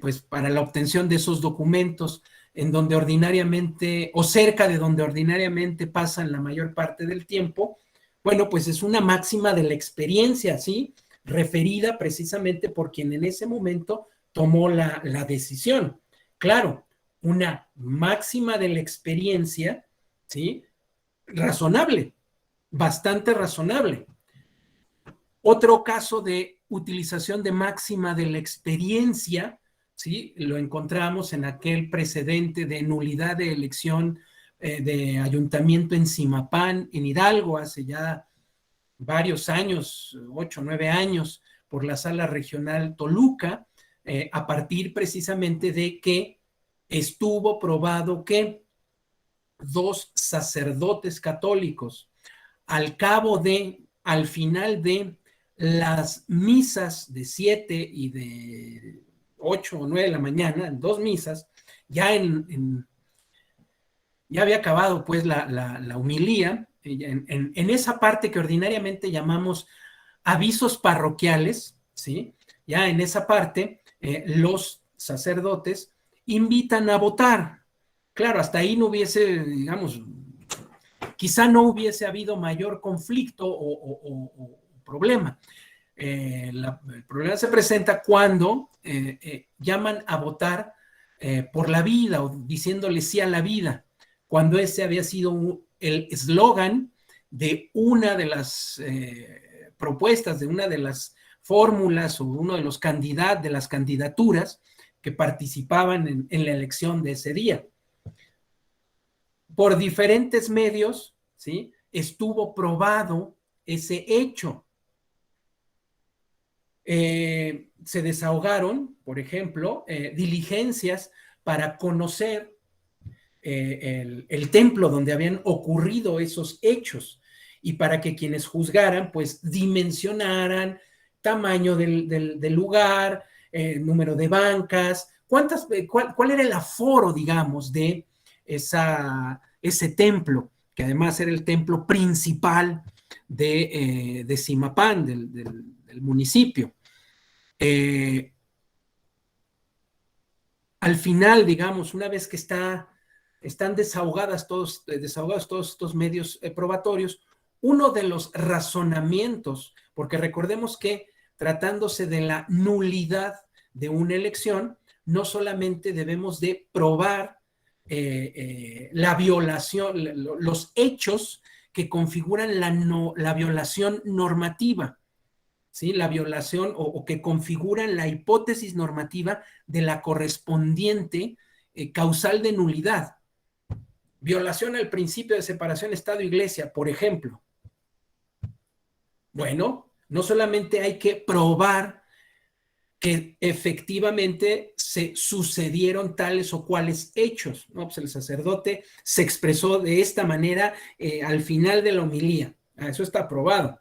S1: pues para la obtención de esos documentos en donde ordinariamente, o cerca de donde ordinariamente pasan la mayor parte del tiempo. Bueno, pues es una máxima de la experiencia, ¿sí? Referida precisamente por quien en ese momento tomó la decisión. Claro, una máxima de la experiencia, ¿sí? Razonable, bastante razonable. Otro caso de utilización de máxima de la experiencia, ¿sí? Lo encontramos en aquel precedente de nulidad de elección de ayuntamiento en Zimapán, en Hidalgo, hace ya varios años, 8 o 9 años, por la Sala Regional Toluca, a partir precisamente de que estuvo probado que 2 sacerdotes católicos, al final de las misas de 7 y de 8 o 9 de la mañana, en 2 misas, ya ya había acabado pues la homilía, en esa parte que ordinariamente llamamos avisos parroquiales, ¿sí? Ya en esa parte, los sacerdotes invitan a votar. Claro, hasta ahí no hubiese, digamos, quizá no hubiese habido mayor conflicto o problema. El problema se presenta cuando llaman a votar por la vida o diciéndole sí a la vida, cuando ese había sido el eslogan de una de las propuestas, de una de las fórmulas o uno de los candidatos, de las candidaturas que participaban en la elección de ese día. Por diferentes medios, ¿sí? Estuvo probado ese hecho. Se desahogaron, por ejemplo, diligencias para conocer el templo donde habían ocurrido esos hechos y para que quienes juzgaran, pues dimensionaran tamaño del lugar, número de bancas, cuál era el aforo, digamos, de ese templo, que además era el templo principal de Zimapán, del municipio. Al final, digamos, una vez que están desahogados todos estos medios probatorios, uno de los razonamientos, porque recordemos que tratándose de la nulidad de una elección, no solamente debemos de probar la violación, los hechos que configuran la violación normativa, ¿sí? La violación o que configuran la hipótesis normativa de la correspondiente causal de nulidad. Violación al principio de separación Estado-Iglesia, por ejemplo. Bueno, no solamente hay que probar que efectivamente se sucedieron tales o cuales hechos, ¿no? Pues el sacerdote se expresó de esta manera al final de la homilía. Eso está aprobado.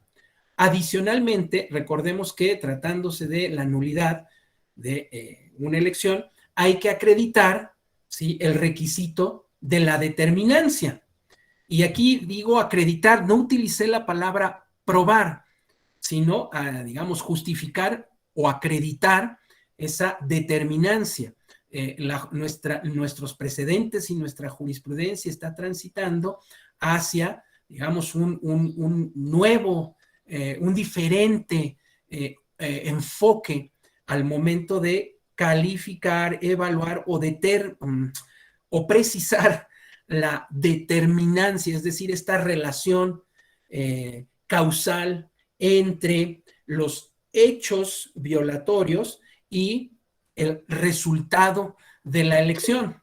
S1: Adicionalmente, recordemos que tratándose de la nulidad de una elección, hay que acreditar, ¿sí?, el requisito de la determinancia. Y aquí digo acreditar, no utilicé la palabra probar, sino, digamos, justificar o acreditar esa determinancia. Nuestros precedentes y nuestra jurisprudencia está transitando hacia, digamos, un nuevo, un diferente enfoque al momento de calificar, evaluar o precisar la determinancia, es decir, esta relación causal entre los hechos violatorios y el resultado de la elección.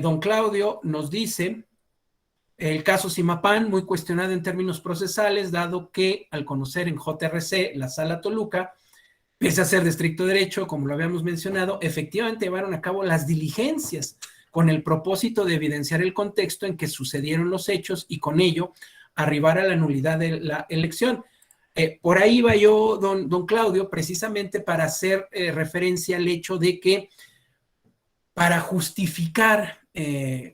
S1: Don Claudio nos dice: el caso Zimapán, muy cuestionado en términos procesales, dado que al conocer en JRC la Sala Toluca, pese a ser de estricto derecho, como lo habíamos mencionado, efectivamente llevaron a cabo las diligencias con el propósito de evidenciar el contexto en que sucedieron los hechos y con ello arribar a la nulidad de la elección. Por ahí va yo, don Claudio, precisamente para hacer referencia al hecho de que para justificar,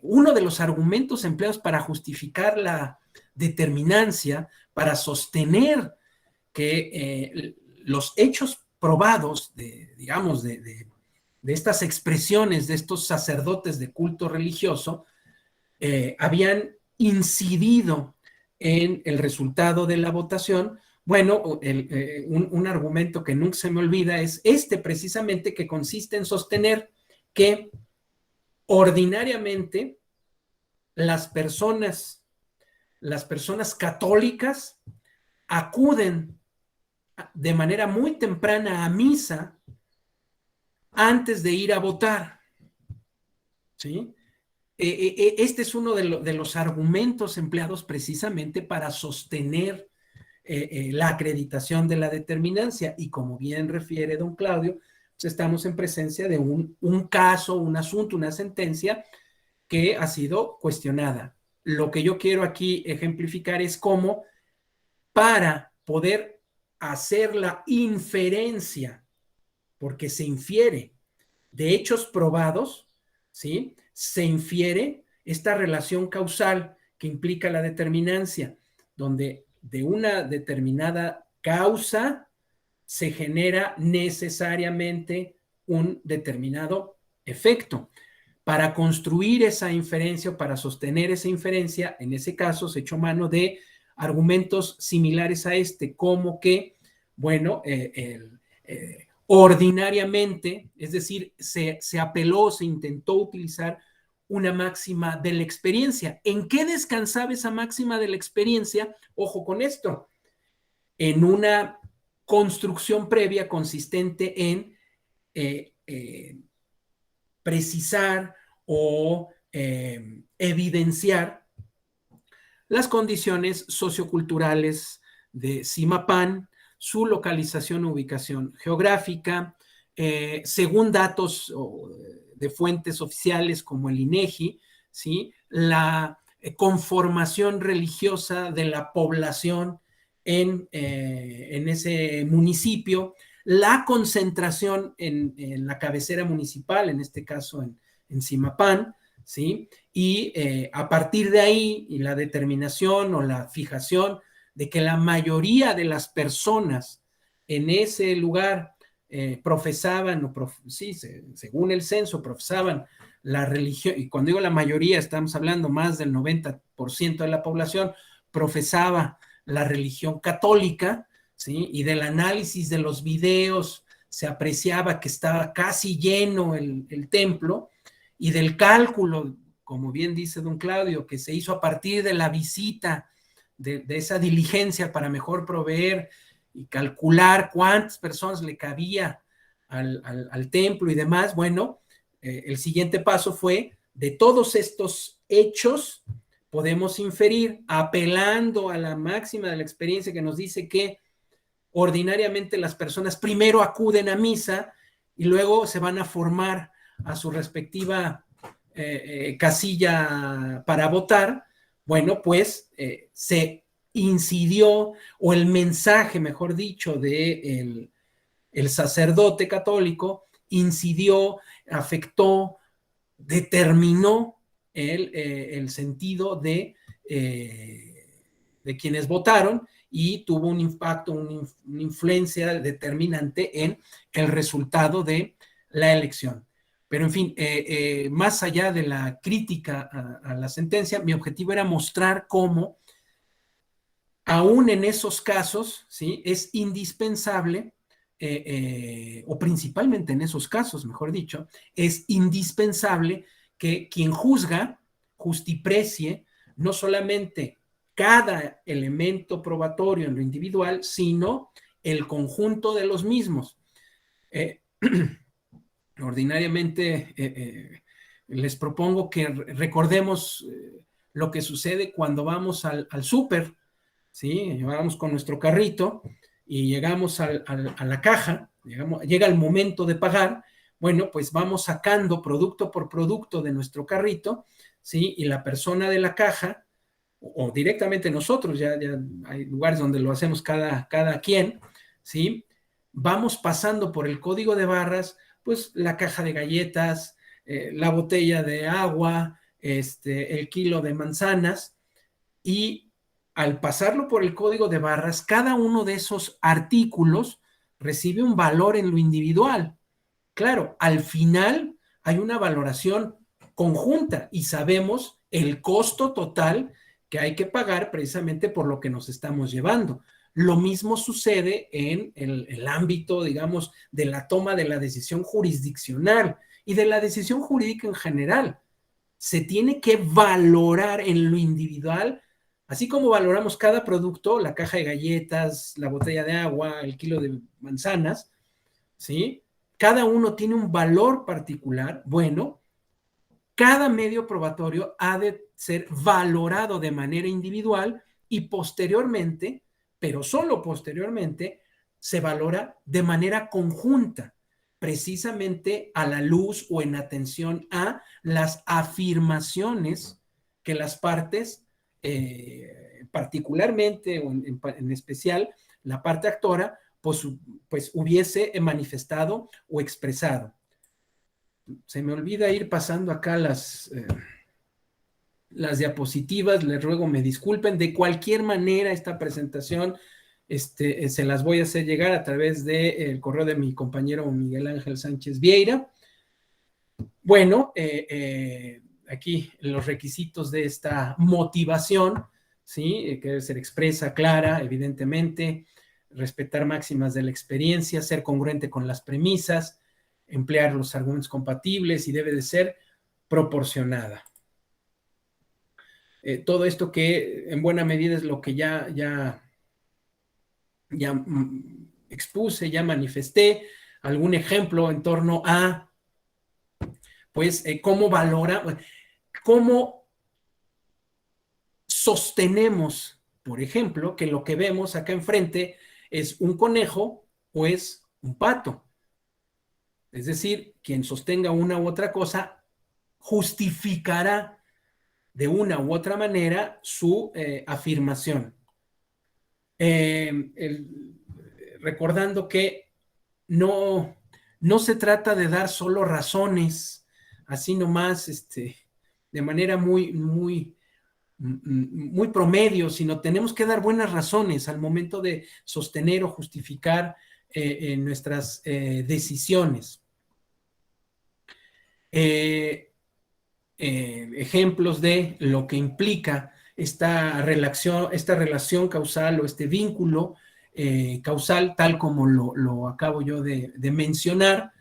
S1: uno de los argumentos empleados para justificar la determinancia, para sostener que los hechos probados digamos, de estas expresiones de estos sacerdotes de culto religioso habían incidido en el resultado de la votación. Bueno, un argumento que nunca se me olvida es precisamente, que consiste en sostener que ordinariamente las personas católicas acuden de manera muy temprana a misa antes de ir a votar, ¿sí? Este es uno de los argumentos empleados precisamente para sostener la acreditación de la determinancia, y como bien refiere don Claudio, pues estamos en presencia de un caso, un asunto, una sentencia que ha sido cuestionada. Lo que yo quiero aquí ejemplificar es cómo, para poder hacer la inferencia, porque se infiere de hechos probados, ¿sí?, se infiere esta relación causal que implica la determinancia, donde de una determinada causa se genera necesariamente un determinado efecto. Para construir esa inferencia o para sostener esa inferencia, en ese caso se echó mano de argumentos similares a como que, bueno, ordinariamente, es decir, se apeló, se intentó utilizar una máxima de la experiencia. ¿En qué descansaba esa máxima de la experiencia? Ojo con esto: en una construcción previa consistente en precisar o evidenciar las condiciones socioculturales de Zimapán, su localización, ubicación geográfica, según datos de fuentes oficiales como el INEGI, ¿sí?, la conformación religiosa de la población en ese municipio, la concentración en la cabecera municipal, en este caso en Zimapán, ¿sí? Y a partir de ahí, y la determinación o la fijación de que la mayoría de las personas en ese lugar profesaban, según el censo, profesaban la religión, y cuando digo la mayoría, estamos hablando más del 90% de la población, profesaba la religión católica, ¿sí? Y del análisis de los videos se apreciaba que estaba casi lleno el templo, y del cálculo, como bien dice don Claudio, que se hizo a partir de la visita, de esa diligencia para mejor proveer y calcular cuántas personas le cabía al templo y demás. Bueno, el siguiente paso fue: de todos estos hechos podemos inferir, apelando a la máxima de la experiencia que nos dice que ordinariamente las personas primero acuden a misa y luego se van a formar a su respectiva casilla para votar. Bueno, pues se incidió, o el mensaje, mejor dicho, de el sacerdote católico incidió, afectó, determinó el sentido de quienes votaron, y tuvo un impacto, una influencia determinante en el resultado de la elección. Pero en fin, más allá de la crítica a la sentencia, mi objetivo era mostrar cómo, aún en esos casos, ¿sí?, es indispensable, o principalmente en esos casos, mejor dicho, es indispensable que quien juzga justiprecie no solamente cada elemento probatorio en lo individual, sino el conjunto de los mismos. Ordinariamente, les propongo que recordemos lo que sucede cuando vamos al súper, ¿sí? Vamos con nuestro carrito y llegamos a la caja, llega el momento de pagar. Bueno, pues vamos sacando producto por producto de nuestro carrito, ¿sí? Y la persona de la caja, o directamente nosotros, ya hay lugares donde lo hacemos cada quien, ¿sí? Vamos pasando por el código de barras, pues la caja de galletas, la botella de agua, el kilo de manzanas, y al pasarlo por el código de barras, cada uno de esos artículos recibe un valor en lo individual. Claro, al final hay una valoración conjunta y sabemos el costo total que hay que pagar precisamente por lo que nos estamos llevando. Lo mismo sucede en el ámbito, digamos, de la toma de la decisión jurisdiccional y de la decisión jurídica en general. Se tiene que valorar en lo individual, así como valoramos cada producto, la caja de galletas, la botella de agua, el kilo de manzanas, ¿sí? Cada uno tiene un valor particular. Bueno, cada medio probatorio ha de ser valorado de manera individual y posteriormente, pero solo posteriormente, se valora de manera conjunta, precisamente a la luz o en atención a las afirmaciones que las partes, particularmente o en especial la parte actora, pues hubiese manifestado o expresado. Se me olvida ir pasando acá las diapositivas, les ruego me disculpen. De cualquier manera, esta presentación se las voy a hacer llegar a través del correo de mi compañero Miguel Ángel Sánchez Vieira. Bueno, aquí los requisitos de esta motivación, ¿sí? Que debe ser expresa, clara, evidentemente, respetar máximas de la experiencia, ser congruente con las premisas, emplear los argumentos compatibles y debe de ser proporcionada. Todo esto que en buena medida es lo que ya expuse, ya manifesté. Algún ejemplo en torno a, pues, cómo valora, cómo sostenemos, por ejemplo, que lo que vemos acá enfrente es un conejo o es un pato. Es decir, quien sostenga una u otra cosa justificará de una u otra manera su afirmación. Recordando que no se trata de dar solo razones, así nomás, de manera muy promedio, sino tenemos que dar buenas razones al momento de sostener o justificar nuestras decisiones. Ejemplos de lo que implica esta relación causal o este vínculo causal, tal como lo acabo yo de mencionar,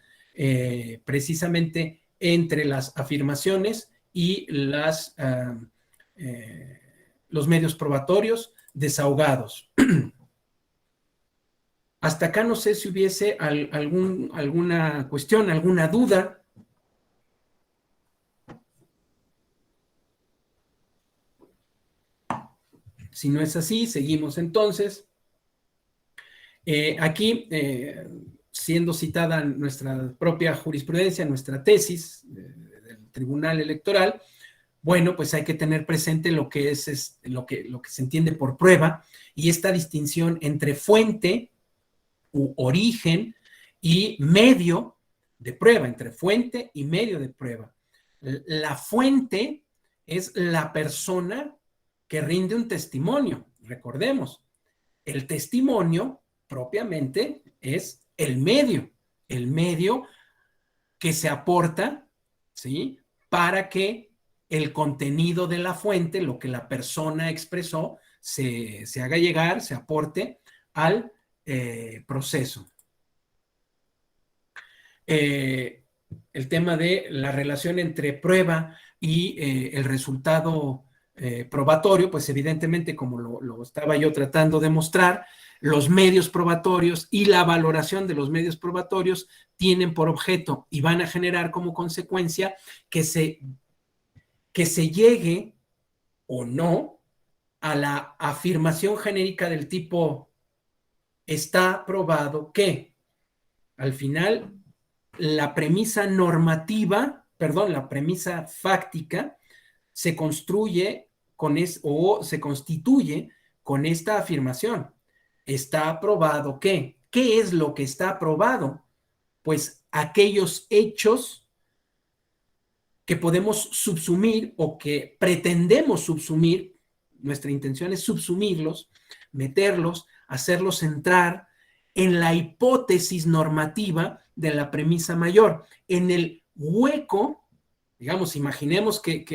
S1: precisamente entre las afirmaciones y los medios probatorios desahogados. Hasta acá no sé si hubiese alguna cuestión, alguna duda. Si no es así, seguimos entonces. Aquí, siendo citada nuestra propia jurisprudencia, nuestra tesis del Tribunal Electoral, bueno, pues hay que tener presente lo que es lo que se entiende por prueba y esta distinción entre fuente u origen y medio de prueba, entre fuente y medio de prueba. La fuente es la persona que rinde un testimonio. Recordemos, el testimonio propiamente es el medio que se aporta, ¿sí? Para que el contenido de la fuente, lo que la persona expresó, se haga llegar, se aporte al proceso. El tema de la relación entre prueba y el resultado probatorio, pues evidentemente, como lo estaba yo tratando de mostrar, los medios probatorios y la valoración de los medios probatorios tienen por objeto y van a generar como consecuencia que se llegue o no a la afirmación genérica del tipo está probado que al final la premisa normativa, perdón, la premisa fáctica se construye o se constituye con esta afirmación. Está probado que. ¿Qué es lo que está probado? Pues aquellos hechos que podemos subsumir o que pretendemos subsumir, nuestra intención es subsumirlos, meterlos, hacerlos entrar en la hipótesis normativa de la premisa mayor, en el hueco, digamos, imaginemos que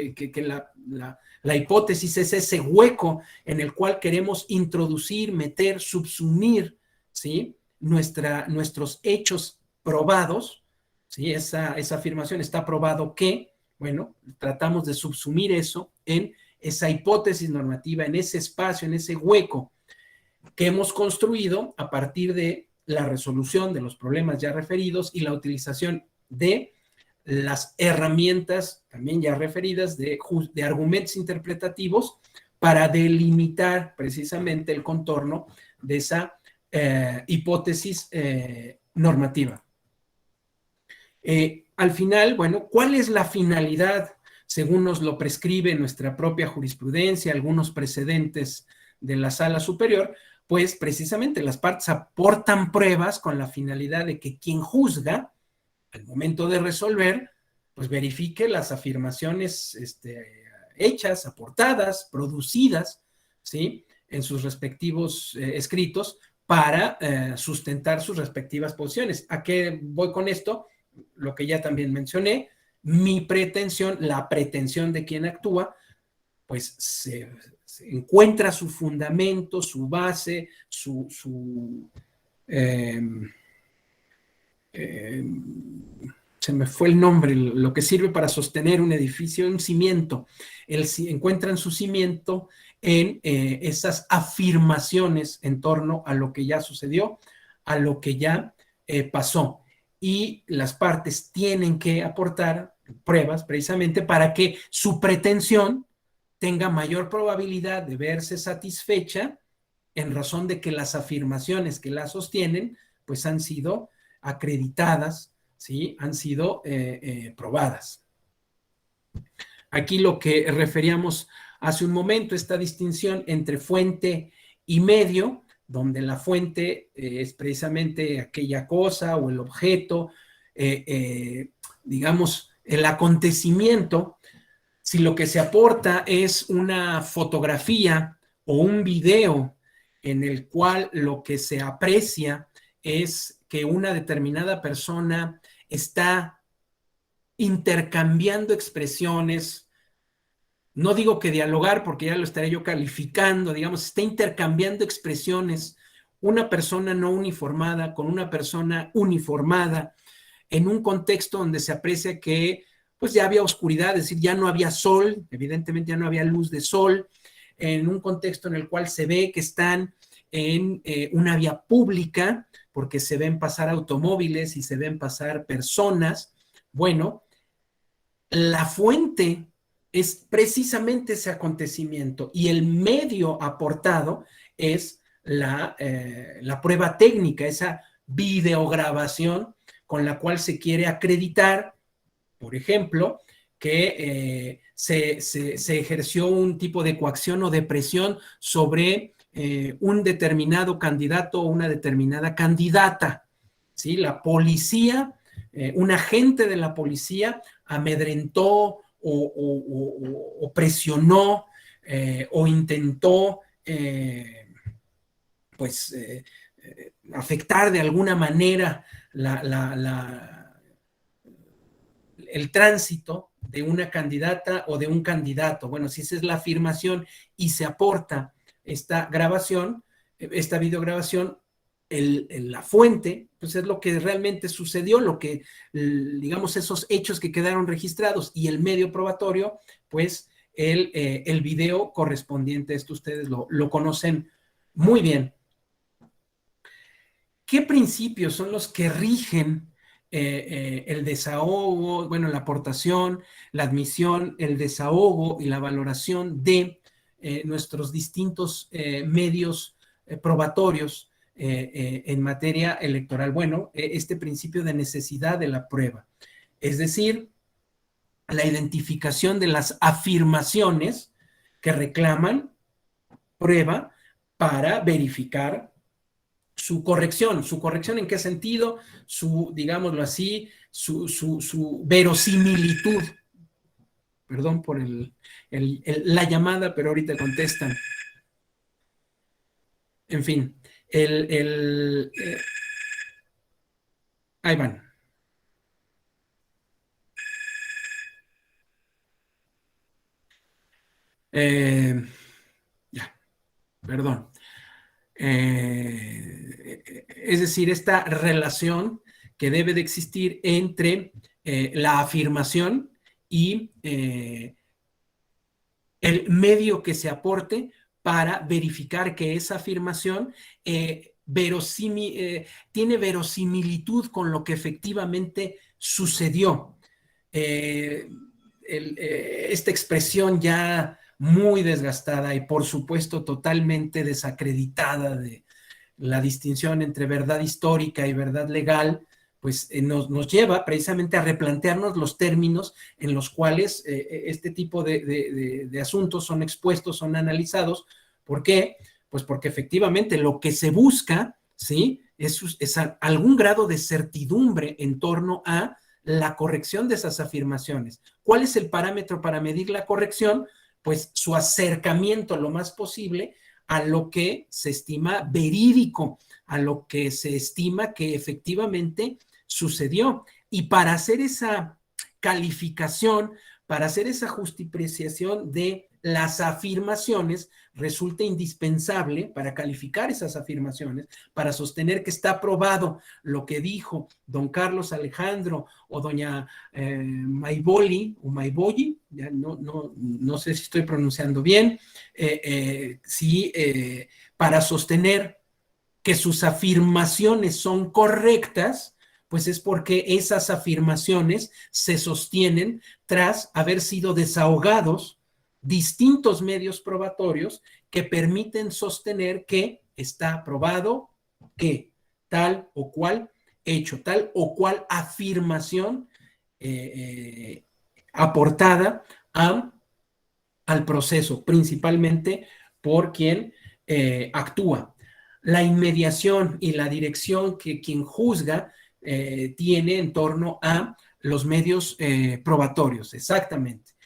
S1: la hipótesis es ese hueco en el cual queremos introducir, meter, subsumir, ¿sí? Nuestros hechos probados, ¿sí? Esa afirmación está probado que, bueno, tratamos de subsumir eso en esa hipótesis normativa, en ese espacio, en ese hueco que hemos construido a partir de la resolución de los problemas ya referidos y la utilización de las herramientas también ya referidas de argumentos interpretativos para delimitar precisamente el contorno de esa hipótesis normativa. Al final, bueno, ¿cuál es la finalidad, según nos lo prescribe nuestra propia jurisprudencia, algunos precedentes de la Sala Superior? Pues precisamente las partes aportan pruebas con la finalidad de que quien juzga, al momento de resolver, pues verifique las afirmaciones hechas, aportadas, producidas, ¿sí? En sus respectivos escritos para sustentar sus respectivas posiciones. ¿A qué voy con esto? Lo que ya también mencioné, mi pretensión, la pretensión de quien actúa, pues se encuentra su fundamento, su base, se me fue el nombre, lo que sirve para sostener un edificio, un cimiento. Encuentran su cimiento en esas afirmaciones en torno a lo que ya sucedió, a lo que ya pasó. Y las partes tienen que aportar pruebas precisamente para que su pretensión tenga mayor probabilidad de verse satisfecha en razón de que las afirmaciones que la sostienen pues han sido acreditadas, ¿sí? Han sido probadas. Aquí lo que referíamos hace un momento, esta distinción entre fuente y medio, donde la fuente es precisamente aquella cosa o el objeto, digamos, el acontecimiento. Si lo que se aporta es una fotografía o un video en el cual lo que se aprecia es que una determinada persona está intercambiando expresiones, no digo que dialogar porque ya lo estaré yo calificando, digamos, está intercambiando expresiones una persona no uniformada con una persona uniformada en un contexto donde se aprecia que pues ya había oscuridad, es decir, ya no había sol, evidentemente ya no había luz de sol, en un contexto en el cual se ve que están en una vía pública, porque se ven pasar automóviles y se ven pasar personas. Bueno, la fuente es precisamente ese acontecimiento y el medio aportado es la prueba técnica, esa videograbación con la cual se quiere acreditar, por ejemplo, que se ejerció un tipo de coacción o de presión sobre un determinado candidato o una determinada candidata. ¿Sí? La policía, un agente de la policía amedrentó o presionó o intentó pues afectar de alguna manera el tránsito de una candidata o de un candidato. Bueno, si esa es la afirmación y se aporta esta grabación, esta videograbación, la fuente, pues es lo que realmente sucedió, lo que, digamos, esos hechos que quedaron registrados, y el medio probatorio, pues el video correspondiente. Esto ustedes lo conocen muy bien. ¿Qué principios son los que rigen el desahogo, bueno, la aportación, la admisión, el desahogo y la valoración de nuestros distintos medios probatorios en materia electoral? Bueno, este principio de necesidad de la prueba, es decir, la identificación de las afirmaciones que reclaman prueba para verificar su corrección. ¿Su corrección en qué sentido? Digámoslo así, su verosimilitud. Perdón por la llamada, pero ahorita contestan. En fin, ahí van. Ya, perdón. Es decir, esta relación que debe de existir entre la afirmación y el medio que se aporte para verificar que esa afirmación tiene verosimilitud con lo que efectivamente sucedió. Esta expresión ya muy desgastada y por supuesto totalmente desacreditada de la distinción entre verdad histórica y verdad legal, pues nos lleva precisamente a replantearnos los términos en los cuales este tipo de asuntos son expuestos, son analizados. ¿Por qué? Pues porque efectivamente lo que se busca, ¿sí? Es algún grado de certidumbre en torno a la corrección de esas afirmaciones. ¿Cuál es el parámetro para medir la corrección? Pues su acercamiento lo más posible a lo que se estima verídico, a lo que se estima que efectivamente sucedió. Y para hacer esa calificación, para hacer esa justipreciación de las afirmaciones, resulta indispensable para calificar esas afirmaciones, para sostener que está probado lo que dijo don Carlos Alejandro o doña Maiboli, o Maiboli, ya no sé si estoy pronunciando bien, para sostener que sus afirmaciones son correctas, pues es porque esas afirmaciones se sostienen tras haber sido desahogados distintos medios probatorios que permiten sostener que está probado que tal o cual hecho, tal o cual afirmación aportada al proceso, principalmente por quien actúa. La inmediación y la dirección que quien juzga tiene en torno a los medios probatorios, exactamente.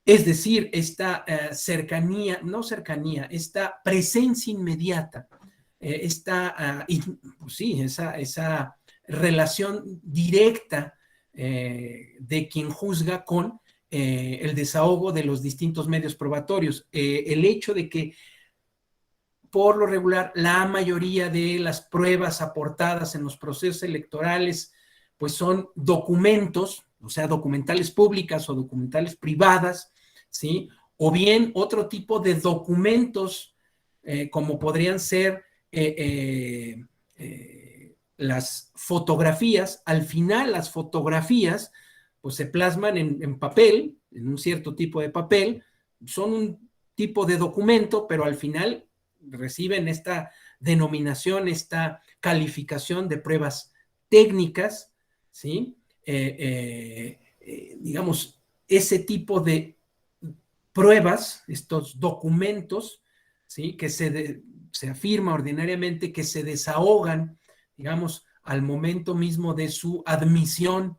S1: Es decir, esta cercanía, no cercanía, esta presencia inmediata, pues sí, esa relación directa de quien juzga con el desahogo de los distintos medios probatorios. El hecho de que por lo regular la mayoría de las pruebas aportadas en los procesos electorales pues son documentos, o sea, documentales públicas o documentales privadas, ¿sí? O bien otro tipo de documentos como podrían ser las fotografías. Al final las fotografías pues se plasman en papel, en un cierto tipo de papel, son un tipo de documento, pero al final reciben esta denominación, esta calificación de pruebas técnicas, ¿sí? Digamos, ese tipo de pruebas, estos documentos, ¿sí? Que se afirma ordinariamente que se desahogan, digamos, al momento mismo de su admisión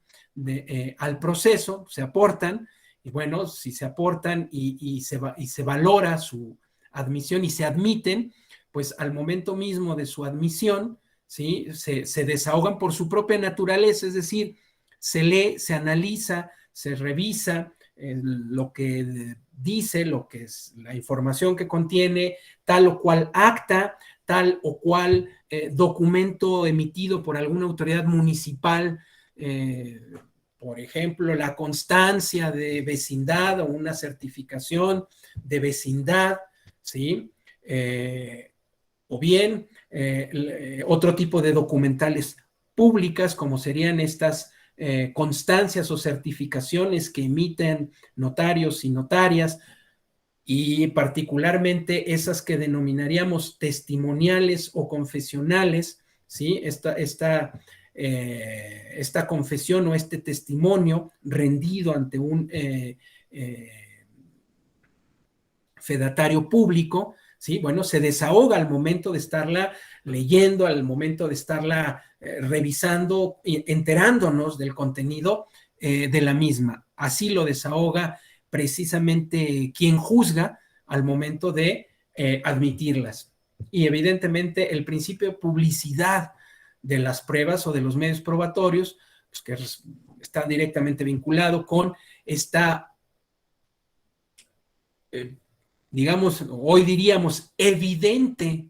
S1: al proceso, se aportan, y bueno, si se aportan y se valora su admisión y se admiten, pues al momento mismo de su admisión, ¿sí? Se desahogan por su propia naturaleza, es decir, se lee, se analiza, se revisa lo que dice, lo que es la información que contiene, tal o cual acta, tal o cual documento emitido por alguna autoridad municipal, por ejemplo, la constancia de vecindad o una certificación de vecindad, ¿sí? O bien otro tipo de documentales públicas, como serían estas constancias o certificaciones que emiten notarios y notarias, y particularmente esas que denominaríamos testimoniales o confesionales, ¿sí? Esta confesión o este testimonio rendido ante un fedatario público, ¿sí? Bueno, se desahoga al momento de estarla leyendo, al momento de estarla revisando, enterándonos del contenido de la misma. Así lo desahoga precisamente quien juzga al momento de admitirlas. Y evidentemente el principio de publicidad de las pruebas o de los medios probatorios, pues que está directamente vinculado con esta digamos, hoy diríamos evidente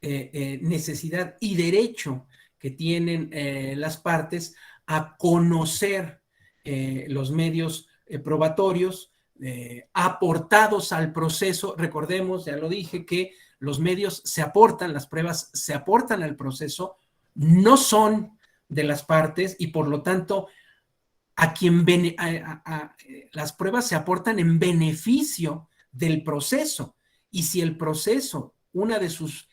S1: necesidad y derecho que tienen las partes a conocer los medios probatorios aportados al proceso. Recordemos, ya lo dije, que los medios se aportan, las pruebas se aportan al proceso, no son de las partes y por lo tanto las pruebas se aportan en beneficio del proceso. Y si el proceso, una de sus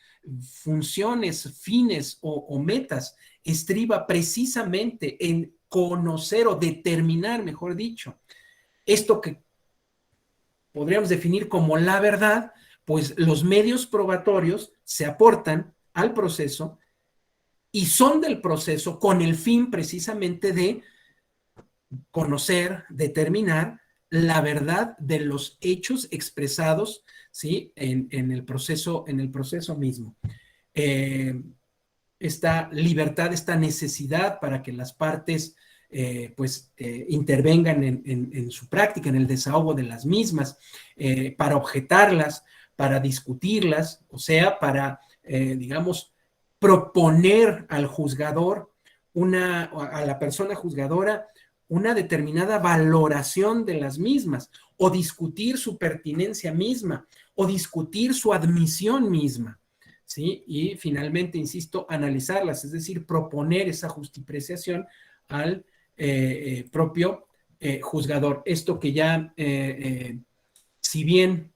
S1: funciones, fines o metas, estriba precisamente en conocer o determinar, mejor dicho, esto que podríamos definir como la verdad, pues los medios probatorios se aportan al proceso y son del proceso con el fin precisamente de conocer, determinar la verdad de los hechos expresados, ¿sí? en el proceso mismo. Esta libertad, esta necesidad para que las partes intervengan en su práctica, en el desahogo de las mismas, para objetarlas, para discutirlas, o sea, para, digamos, proponer al juzgador, a la persona juzgadora, una determinada valoración de las mismas, o discutir su pertinencia misma, o discutir su admisión misma, ¿sí? Y finalmente, insisto, analizarlas, es decir, proponer esa justipreciación al propio juzgador. Esto que ya, si bien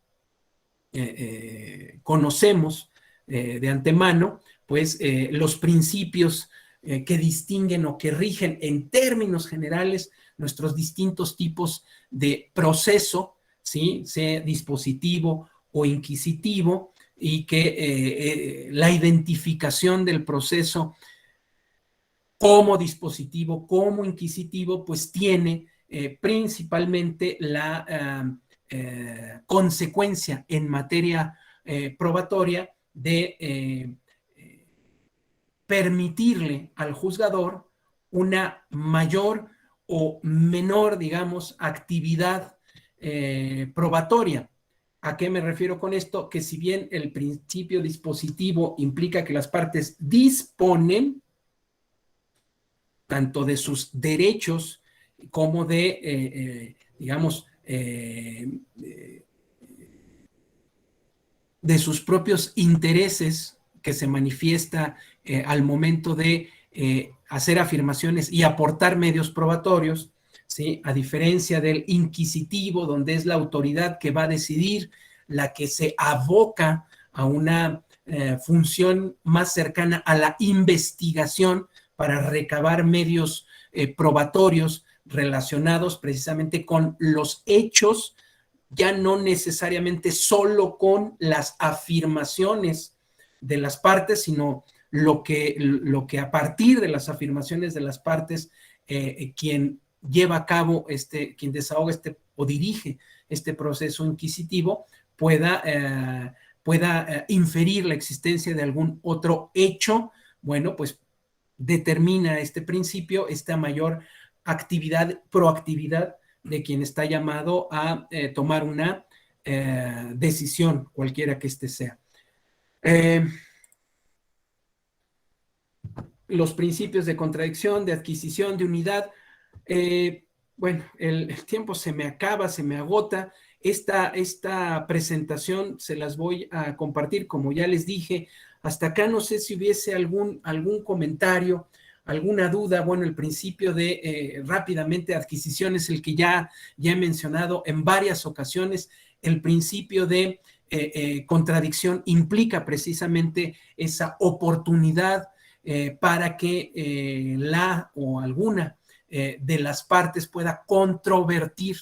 S1: conocemos de antemano, pues los principios que distinguen o que rigen en términos generales nuestros distintos tipos de proceso, ¿sí? Sea dispositivo o inquisitivo, y que la identificación del proceso como dispositivo, como inquisitivo, pues tiene principalmente la consecuencia en materia probatoria de permitirle al juzgador una mayor o menor, digamos, actividad probatoria. ¿A qué me refiero con esto? Que si bien el principio dispositivo implica que las partes disponen tanto de sus derechos como de, digamos, de sus propios intereses que se manifiesta al momento de hacer afirmaciones y aportar medios probatorios, ¿sí? A diferencia del inquisitivo, donde es la autoridad que va a decidir, la que se aboca a una función más cercana a la investigación para recabar medios probatorios relacionados precisamente con los hechos, ya no necesariamente solo con las afirmaciones de las partes, sino lo que a partir de las afirmaciones de las partes, quien lleva a cabo, quien desahoga o dirige este proceso inquisitivo, pueda inferir la existencia de algún otro hecho. Bueno, pues determina este principio esta mayor proactividad de quien está llamado a tomar una decisión, cualquiera que éste sea. Los principios de contradicción, de adquisición, de unidad. Bueno, el tiempo se me acaba, se me agota. Esta presentación se las voy a compartir, como ya les dije. Hasta acá no sé si hubiese algún comentario, alguna duda. Bueno, el principio de rápidamente adquisición es el que ya he mencionado en varias ocasiones. El principio de contradicción implica precisamente esa oportunidad para que la o alguna de las partes pueda controvertir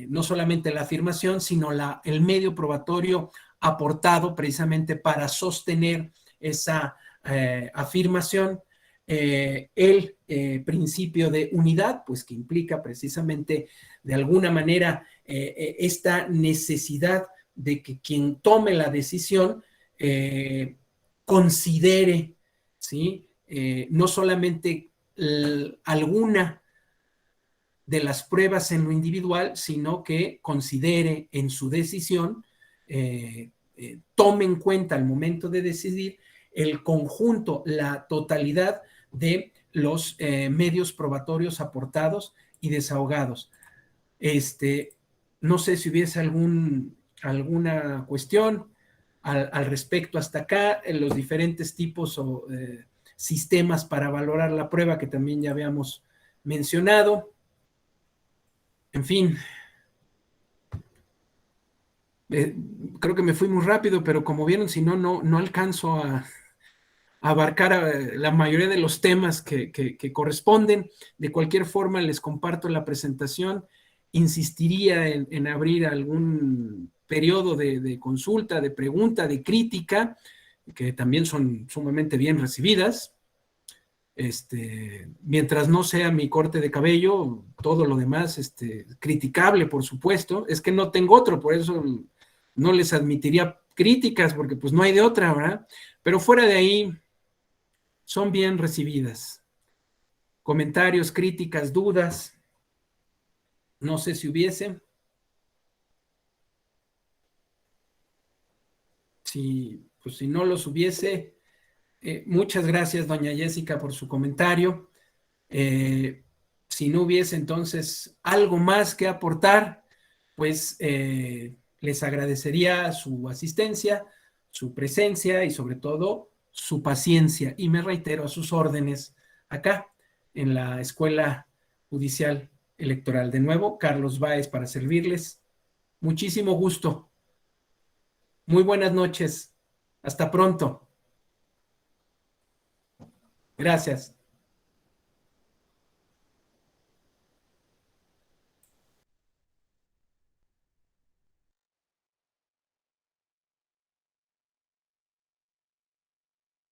S1: no solamente la afirmación, sino el medio probatorio aportado precisamente para sostener esa afirmación. El principio de unidad, pues que implica precisamente de alguna manera esta necesidad de que quien tome la decisión considere, ¿sí? No solamente alguna de las pruebas en lo individual, sino que considere en su decisión, tome en cuenta al momento de decidir el conjunto, la totalidad de los medios probatorios aportados y desahogados. No sé si hubiese alguna cuestión al respecto hasta acá, en los diferentes tipos o sistemas para valorar la prueba que también ya habíamos mencionado. En fin, creo que me fui muy rápido, pero como vieron, si no alcanzo a abarcar la mayoría de los temas que corresponden. De cualquier forma, les comparto la presentación. Insistiría en abrir algún periodo de consulta, de pregunta, de crítica, que también son sumamente bien recibidas. Mientras no sea mi corte de cabello, todo lo demás, criticable, por supuesto. Es que no tengo otro, por eso no les admitiría críticas, porque pues no hay de otra, ¿verdad? Pero fuera de ahí, son bien recibidas. Comentarios, críticas, dudas. No sé si hubiese. Pues si no los hubiese, muchas gracias, doña Jessica, por su comentario. Si no hubiese entonces algo más que aportar, pues les agradecería su asistencia, su presencia y sobre todo su paciencia. Y me reitero a sus órdenes acá en la Escuela Judicial Electoral. De nuevo, Carlos Báez para servirles. Muchísimo gusto. Muy buenas noches. Hasta pronto. Gracias.